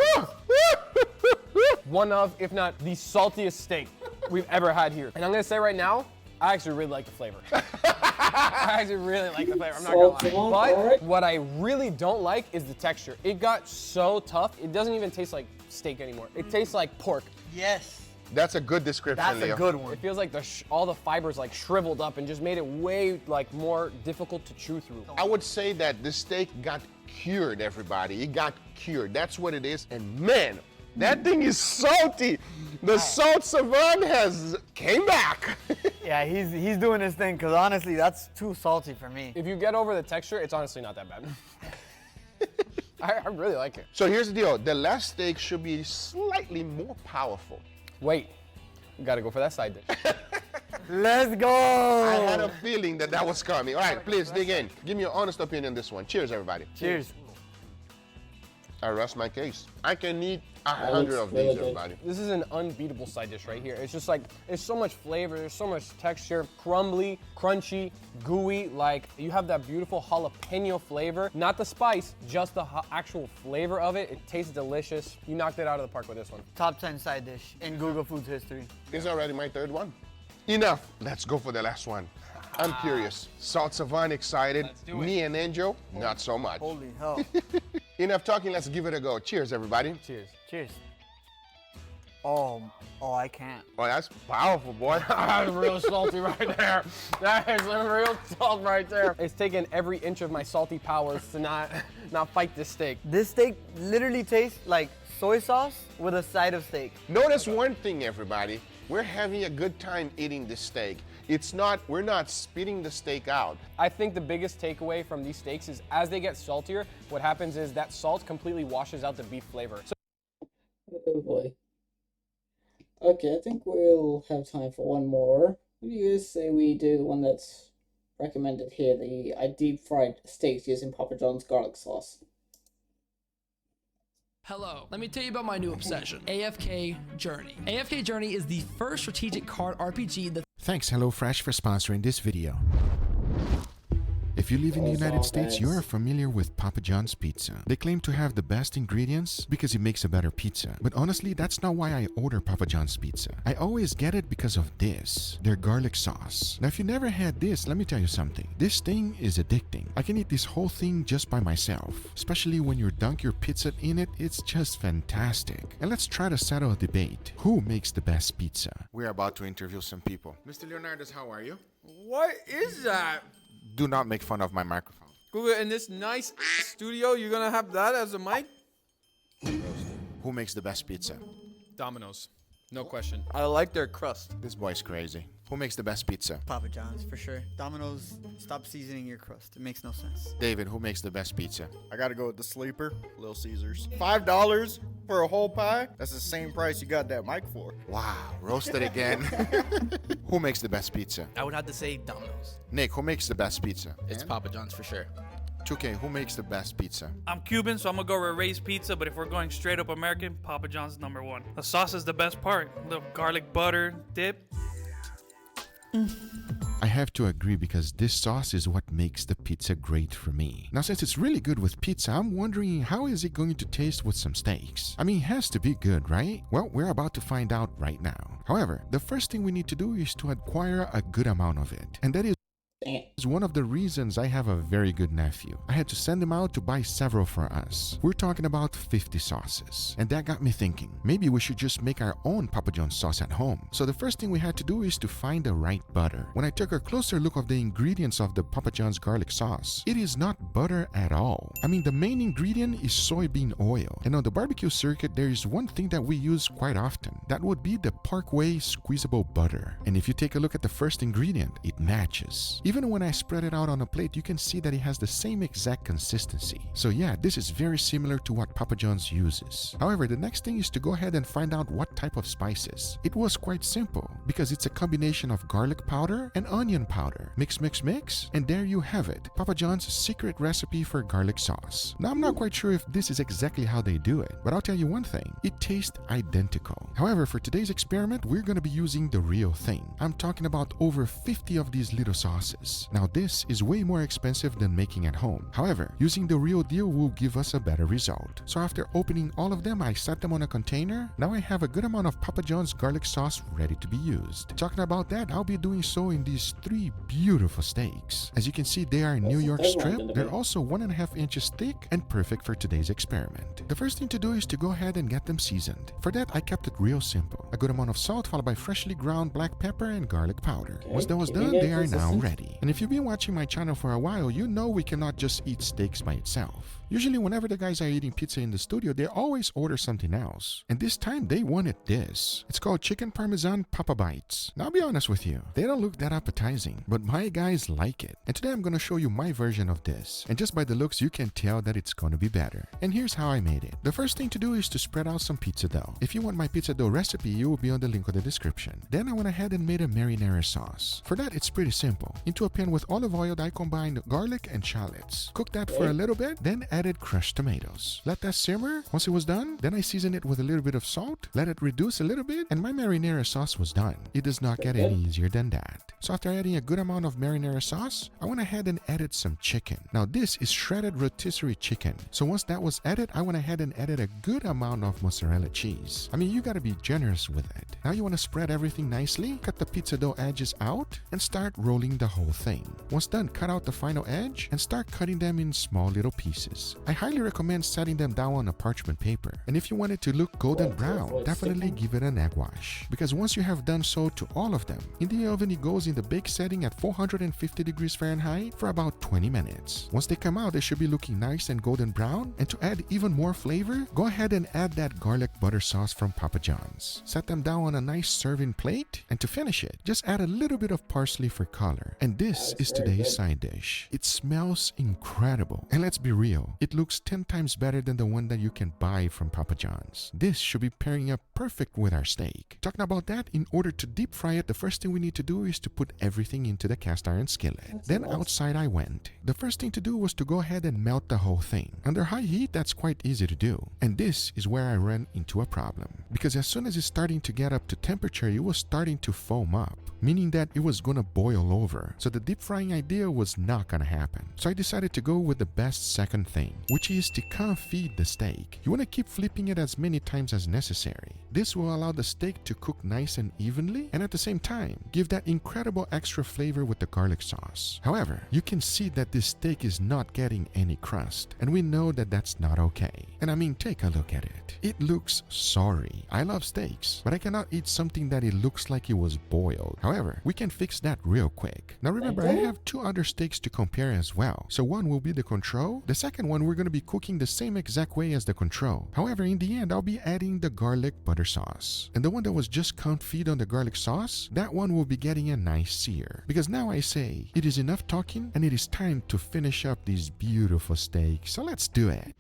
One of, if not the saltiest steak we've ever had here. And I'm gonna say right now, I actually really like the flavor. I actually really like the flavor, I'm not gonna lie. But what I really don't like is the texture. It got so tough, it doesn't even taste like steak anymore. It tastes like pork. Yes. That's a good description, That's Leo. a good one. It feels like all the fibers like shriveled up and just made it way like more difficult to chew through. I would say that the steak got cured, everybody. It got cured. That's what it is. And man, that thing is salty. The salt savant has came back. Yeah, he's doing his thing because honestly, that's too salty for me. If you get over the texture, it's honestly not that bad. I really like it. So here's the deal. The last steak should be slightly more powerful. Wait, we gotta go for that side dish. Let's go. I had a feeling that that was coming. All right, please dig in. Give me your honest opinion on this one. Cheers, everybody. Cheers. I rest my case. I can eat 100 of these, everybody. This is an unbeatable side dish right here. It's just like, there's so much flavor, there's so much texture, crumbly, crunchy, gooey, like you have that beautiful jalapeno flavor. Not the spice, just the actual flavor of it. It tastes delicious. You knocked it out of the park with this one. Top 10 side dish in Google Foods history. This is already my third one. Enough. Let's go for the last one. I'm curious. Salt Savant excited. Me and Angel, not so much. Holy hell. Enough talking, let's give it a go. Cheers, everybody. Cheers. Cheers. Oh, I can't. Oh, that's powerful, boy. That's real salty right there. That is some real salt right there. It's taken every inch of my salty powers to not fight this steak. This steak literally tastes like soy sauce with a side of steak. Notice one thing, everybody. We're having a good time eating this steak. We're not spitting the steak out. I think the biggest takeaway from these steaks is as they get saltier, what happens is that salt completely washes out the beef flavor. Oh boy. Okay, I think we'll have time for one more. What do you guys say we do the one that's recommended here, the deep fried steaks using Papa John's garlic sauce? Hello, let me tell you about my new obsession, AFK Journey. AFK Journey is the first strategic card RPG that... Thanks HelloFresh for sponsoring this video. If you live in the United States, you are familiar with Papa John's pizza. They claim to have the best ingredients because it makes a better pizza. But honestly, that's not why I order Papa John's pizza. I always get it because of this, their garlic sauce. Now, if you never had this, let me tell you something. This thing is addicting. I can eat this whole thing just by myself. Especially when you dunk your pizza in it, it's just fantastic. And let's try to settle a debate. Who makes the best pizza? We're about to interview some people. Mr. Leonardo, how are you? What is that? Do not make fun of my microphone. Guga, in this nice studio, you're gonna have that as a mic? Who makes the best pizza? Domino's. No question. I like their crust. This boy's crazy. Who makes the best pizza? Papa John's, for sure. Domino's, stop seasoning your crust. It makes no sense. David, who makes the best pizza? I gotta go with the sleeper, Little Caesars. $5 for a whole pie? That's the same price you got that mic for. Wow, roasted again. Who makes the best pizza? I would have to say Domino's. Nick, who makes the best pizza? It's Papa John's for sure. 2K, who makes the best pizza? I'm Cuban, so I'm gonna go with Ray's Pizza, but if we're going straight up American, Papa John's is #1. The sauce is the best part. The garlic butter dip. I have to agree because this sauce is what makes the pizza great for me. Now, since it's really good with pizza, I'm wondering how is it going to taste with some steaks? I mean, it has to be good, right? Well, we're about to find out right now. However, the first thing we need to do is to acquire a good amount of it, and that is one of the reasons I have a very good nephew. I had to send him out to buy several for us. We're talking about 50 sauces. And that got me thinking, maybe we should just make our own Papa John's sauce at home. So the first thing we had to do is to find the right butter. When I took a closer look of the ingredients of the Papa John's garlic sauce, it is not butter at all. I mean, the main ingredient is soybean oil. And on the barbecue circuit, there is one thing that we use quite often. That would be the Parkway squeezable butter. And if you take a look at the first ingredient, it matches. Even when I spread it out on a plate, you can see that it has the same exact consistency. So yeah, this is very similar to what Papa John's uses. However, the next thing is to go ahead and find out what type of spices. It was quite simple because it's a combination of garlic powder and onion powder. Mix, mix, mix, and there you have it. Papa John's secret recipe for garlic sauce. Now, I'm not quite sure if this is exactly how they do it, but I'll tell you one thing. It tastes identical. However, for today's experiment, we're going to be using the real thing. I'm talking about over 50 of these little sauces. Now this is way more expensive than making at home. However, using the real deal will give us a better result. So after opening all of them, I set them on a container. Now I have a good amount of Papa John's garlic sauce ready to be used. Talking about that, I'll be doing so in these 3 beautiful steaks. As you can see, they are New York strip. They're also 1.5 inches thick and perfect for today's experiment. The first thing to do is to go ahead and get them seasoned. For that, I kept it real simple. A good amount of salt followed by freshly ground black pepper and garlic powder. Once that was done, they are now ready. And if you've been watching my channel for a while, you know we cannot just eat steaks by itself. Usually whenever the guys are eating pizza in the studio, they always order something else. And this time they wanted this. It's called Chicken Parmesan Papa Bites. Now I'll be honest with you, they don't look that appetizing, but my guys like it. And today I'm going to show you my version of this. And just by the looks, you can tell that it's going to be better. And here's how I made it. The first thing to do is to spread out some pizza dough. If you want my pizza dough recipe, it will be on the link in the description. Then I went ahead and made a marinara sauce. For that, it's pretty simple. Into a pan with olive oil, I combined garlic and shallots. Cooked that for a little bit, then added crushed tomatoes. Let that simmer. Once it was done, then I seasoned it with a little bit of salt, let it reduce a little bit, and my marinara sauce was done. It does not get any easier than that. So after adding a good amount of marinara sauce, I went ahead and added some chicken. Now this is shredded rotisserie chicken. So once that was added, I went ahead and added a good amount of mozzarella cheese. I mean, you gotta be generous with it. Now you want to spread everything nicely, cut the pizza dough edges out, and start rolling the whole thing. Once done, cut out the final edge and start cutting them in small little pieces. I highly recommend setting them down on a parchment paper. And if you want it to look golden brown, definitely give it an egg wash. Because once you have done so to all of them, in the oven it goes in the bake setting at 450 degrees Fahrenheit for about 20 minutes. Once they come out, they should be looking nice and golden brown. And to add even more flavor, go ahead and add that garlic butter sauce from Papa John's. Set them down on a nice serving plate, and to finish it, just add a little bit of parsley for color. And this is today's side dish. It smells incredible. And let's be real, it looks 10 times better than the one that you can buy from Papa John's. This should be pairing up perfect with our steak. Talking about that, in order to deep fry it, the first thing we need to do is to put everything into the cast iron skillet. Then outside I went. The first thing to do was to go ahead and melt the whole thing. Under high heat, that's quite easy to do. And this is where I ran into a problem. Because as soon as it's starting to get up to temperature, it was starting to foam up, meaning that it was gonna boil over. So the deep frying idea was not gonna happen. So I decided to go with the best second thing, which is to confit the steak. You wanna keep flipping it as many times as necessary. This will allow the steak to cook nice and evenly, and at the same time, give that incredible extra flavor with the garlic sauce. However, you can see that this steak is not getting any crust, and we know that that's not okay. And I mean, take a look at it. It looks sorry. I love steaks, but I cannot eat something that it looks like it was boiled. However, we can fix that real quick. Now remember, I have two other steaks to compare as well. So one will be the control. The second one, we're going to be cooking the same exact way as the control. However, in the end, I'll be adding the garlic butter sauce. And the one that was just confit on the garlic sauce, that one will be getting a nice sear. Because now I say, it is enough talking and it is time to finish up these beautiful steaks. So let's do it.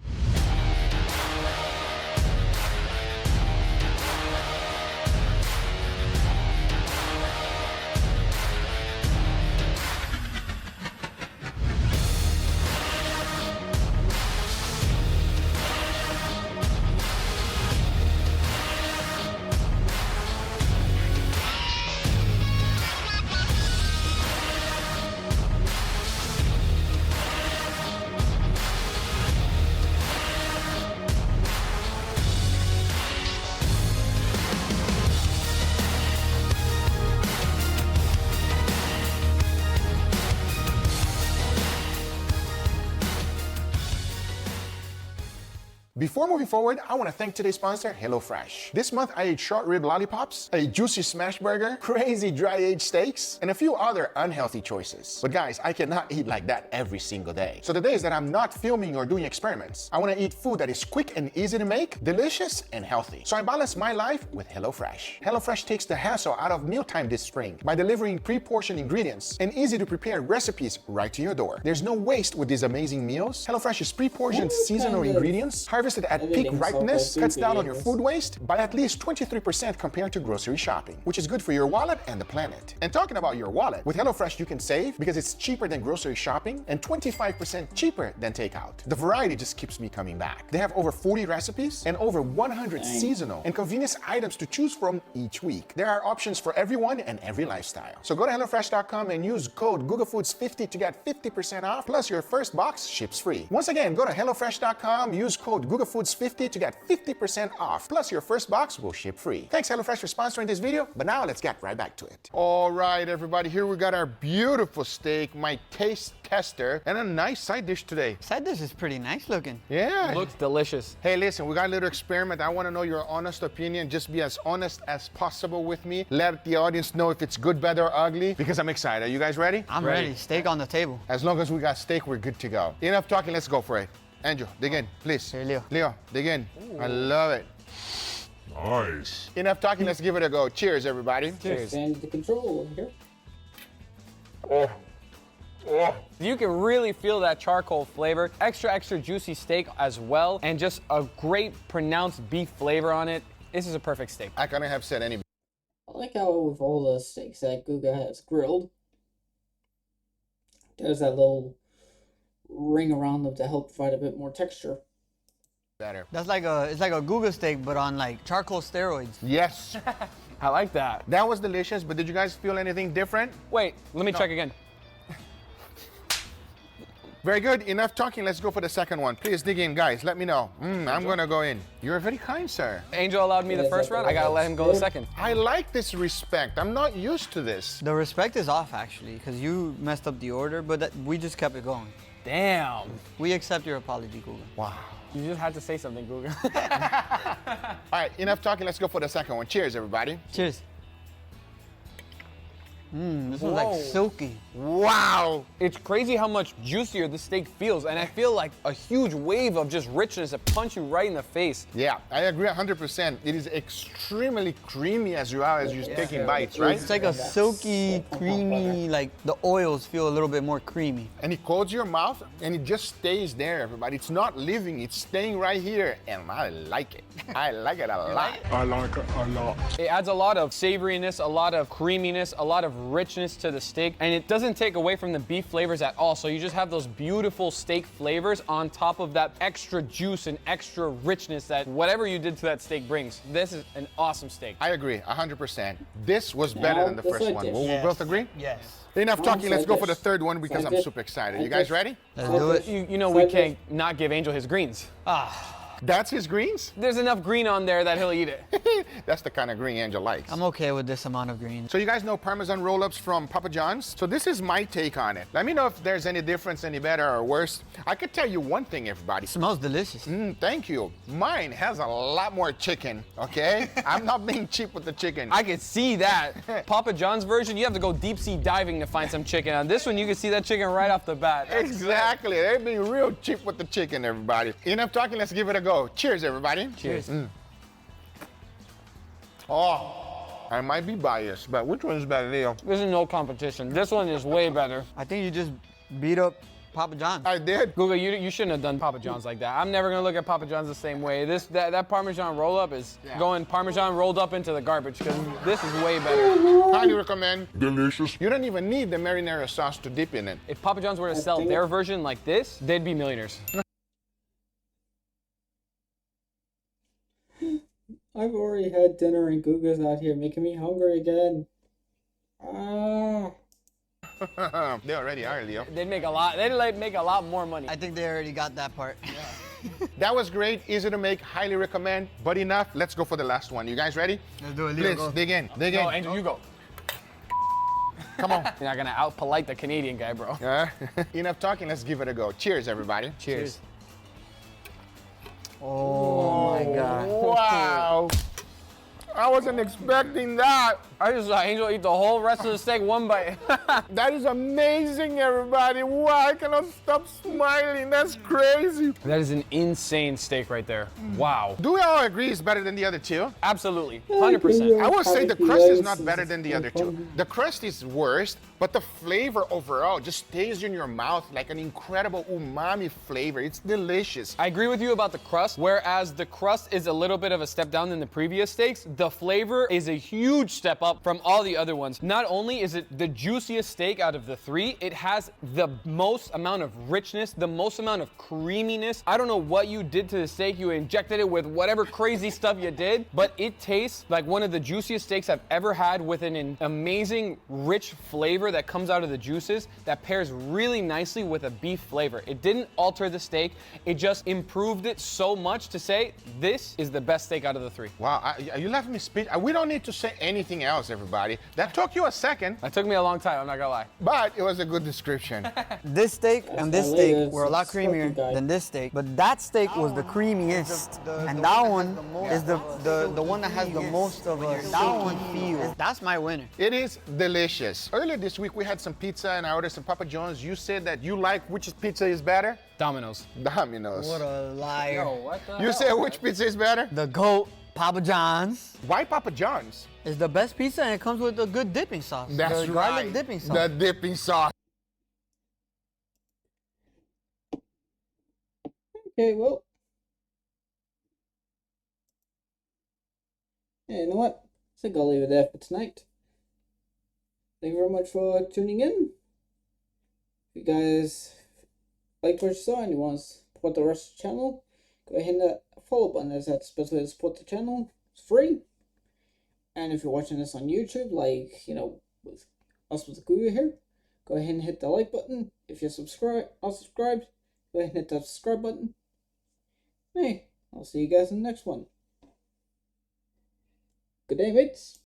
Before moving forward, I want to thank today's sponsor, HelloFresh. This month I ate short rib lollipops, a juicy smash burger, crazy dry-aged steaks, and a few other unhealthy choices. But guys, I cannot eat like that every single day. So the days that I'm not filming or doing experiments, I want to eat food that is quick and easy to make, delicious and healthy. So I balance my life with HelloFresh. HelloFresh takes the hassle out of mealtime this spring by delivering pre-portioned ingredients and easy-to-prepare recipes right to your door. There's no waste with these amazing meals. HelloFresh's pre-portioned seasonal ingredients, harvested at peak ripeness, cuts down on your food waste by at least 23% compared to grocery shopping, which is good for your wallet and the planet. And talking about your wallet, with HelloFresh you can save because it's cheaper than grocery shopping and 25% cheaper than takeout. The variety just keeps me coming back. They have over 40 recipes and over 100 seasonal and convenience items to choose from each week. There are options for everyone and every lifestyle. So go to HelloFresh.com and use code GugaFoods50 to get 50% off, plus your first box ships free. Once again, go to HelloFresh.com, use code GugaFoods50 to get 50% off, plus your first box will ship free. Thanks HelloFresh for sponsoring this video, but now let's get right back to it. All right, everybody, here we got our beautiful steak, my taste tester, and a nice side dish today. Side dish is pretty nice looking. Yeah. Looks delicious. Hey, listen, we got a little experiment. I want to know your honest opinion. Just be as honest as possible with me. Let the audience know if it's good, bad, or ugly, because I'm excited. Are you guys ready? I'm ready. Steak on the table. As long as we got steak, we're good to go. Enough talking, let's go for it. Andrew, dig in, please. Here, Leo. Leo, dig in. Ooh. I love it. Nice. Enough talking, let's give it a go. Cheers, everybody. Cheers. And the control here. Oh. Oh. You can really feel that charcoal flavor. Extra juicy steak as well, and just a great pronounced beef flavor on it. This is a perfect steak. I couldn't have said any. I like how with all the steaks that Guga has grilled, there's that little ring around them to help provide a bit more texture. Better. It's like a Guga steak, but on like charcoal steroids. Yes. I like that. That was delicious, but did you guys feel anything different? Wait, let me check again. Very good. Enough talking. Let's go for the second one. Please dig in, guys. Let me know. I'm going to go in. You're very kind, sir. Angel allowed me the first round. I got to let him go the second. I like this respect. I'm not used to this. The respect is off, actually, because you messed up the order, but we just kept it going. Damn. We accept your apology, Guga. Wow. You just had to say something, Guga. All right, enough talking. Let's go for the second one. Cheers, everybody. Cheers. This one's like silky. Wow. It's crazy how much juicier the steak feels, and I feel like a huge wave of just richness that punch you right in the face. Yeah, I agree 100%. It is extremely creamy as you're taking bites, right? It's like a silky, creamy, like the oils feel a little bit more creamy. And it coats your mouth, and it just stays there, everybody. It's not leaving, it's staying right here, and I like it. I like it a lot. I like it a lot. It adds a lot of savoriness, a lot of creaminess, a lot of richness to the steak, and it doesn't take away from the beef flavors at all. So you just have those beautiful steak flavors on top of that extra juice and extra richness that whatever you did to that steak brings. This is an awesome steak. I agree 100%. This was better than the first one. Will we both agree? Yes. Enough talking, let's go for the third one because I'm super excited. You guys ready? Let's do it. You know we can't not give Angel his greens. That's his greens? There's enough green on there that he'll eat it. That's the kind of green Angel likes. I'm okay with this amount of green. So you guys know Parmesan roll-ups from Papa John's? So this is my take on it. Let me know if there's any difference, any better or worse. I could tell you one thing, everybody. It smells delicious. Thank you. Mine has a lot more chicken, okay? I'm not being cheap with the chicken. I can see that. Papa John's version, you have to go deep sea diving to find some chicken. On this one, you can see that chicken right off the bat. Exactly. They're being real cheap with the chicken, everybody. Enough talking, let's give it a go. Cheers, everybody. Cheers. Oh, I might be biased, but which one is better, Leo? This is no competition. This one is way better. I think you just beat up Papa John's. I did. Guga, you shouldn't have done Papa John's like that. I'm never gonna look at Papa John's the same way. That Parmesan roll-up is going Parmesan rolled up into the garbage because this is way better. Highly recommend. Delicious. You don't even need the marinara sauce to dip in it. If Papa John's were to sell their version like this, they'd be millionaires. I've already had dinner and Guga's out here making me hungry again. They already are, Leo. They'd make a lot. They'd like make a lot more money. I think they already got that part. That was great, easy to make, highly recommend, but enough. Let's go for the last one. You guys ready? Let's do it, Leo. Please, dig in, dig in. No, Angel, you go. Come on. You're not gonna out-polite the Canadian guy, bro. Enough talking, let's give it a go. Cheers, everybody. Cheers. Oh my God. Wow. I wasn't expecting that. I just saw Angel eat the whole rest of the steak one bite. That is amazing, everybody. Wow, I cannot stop smiling. That's crazy. That is an insane steak right there. Wow. Do we all agree it's better than the other two? Absolutely. 100%. I would say the crust is not better than the other two. The crust is worst, but the flavor overall just stays in your mouth like an incredible umami flavor. It's delicious. I agree with you about the crust, whereas the crust is a little bit of a step down than the previous steaks. The flavor is a huge step up from all the other ones. Not only is it the juiciest steak out of the three, it has the most amount of richness, the most amount of creaminess. I don't know what you did to the steak. You injected it with whatever crazy stuff you did, but it tastes like one of the juiciest steaks I've ever had with an amazing, rich flavor that comes out of the juices that pairs really nicely with a beef flavor. It didn't alter the steak. It just improved it so much to say this is the best steak out of the three. Wow, you left me speak. We don't need to say anything else, everybody. That took you a second. That took me a long time, I'm not gonna lie. But it was a good description. This steak and this steak were a lot creamier than this steak, but that steak was the creamiest, and that one is the one that has the most of a steaky feel. That's my winner. It is delicious. Earlier this week we had some pizza and I ordered some Papa John's. You said that you like which pizza is better? Domino's. Domino's. What a liar. Yo, what the You hell? said which pizza is better? The GOAT, Papa John's. Why Papa John's? It's the best pizza and it comes with a good dipping sauce. That's the right. garlic dipping sauce. The dipping sauce. Okay, well. Yeah, you know what? I think I'll leave it there for tonight. Thank you very much for tuning in. If you guys liked what you saw and you want to support the rest of the channel, go ahead and hit the follow button, as that's the best way to support the channel. It's free. And if you're watching this on YouTube, like, you know, with us with Guga here, go ahead and hit the like button. If you're not subscribed, go ahead and hit that subscribe button. Hey, I'll see you guys in the next one. Good day, mates.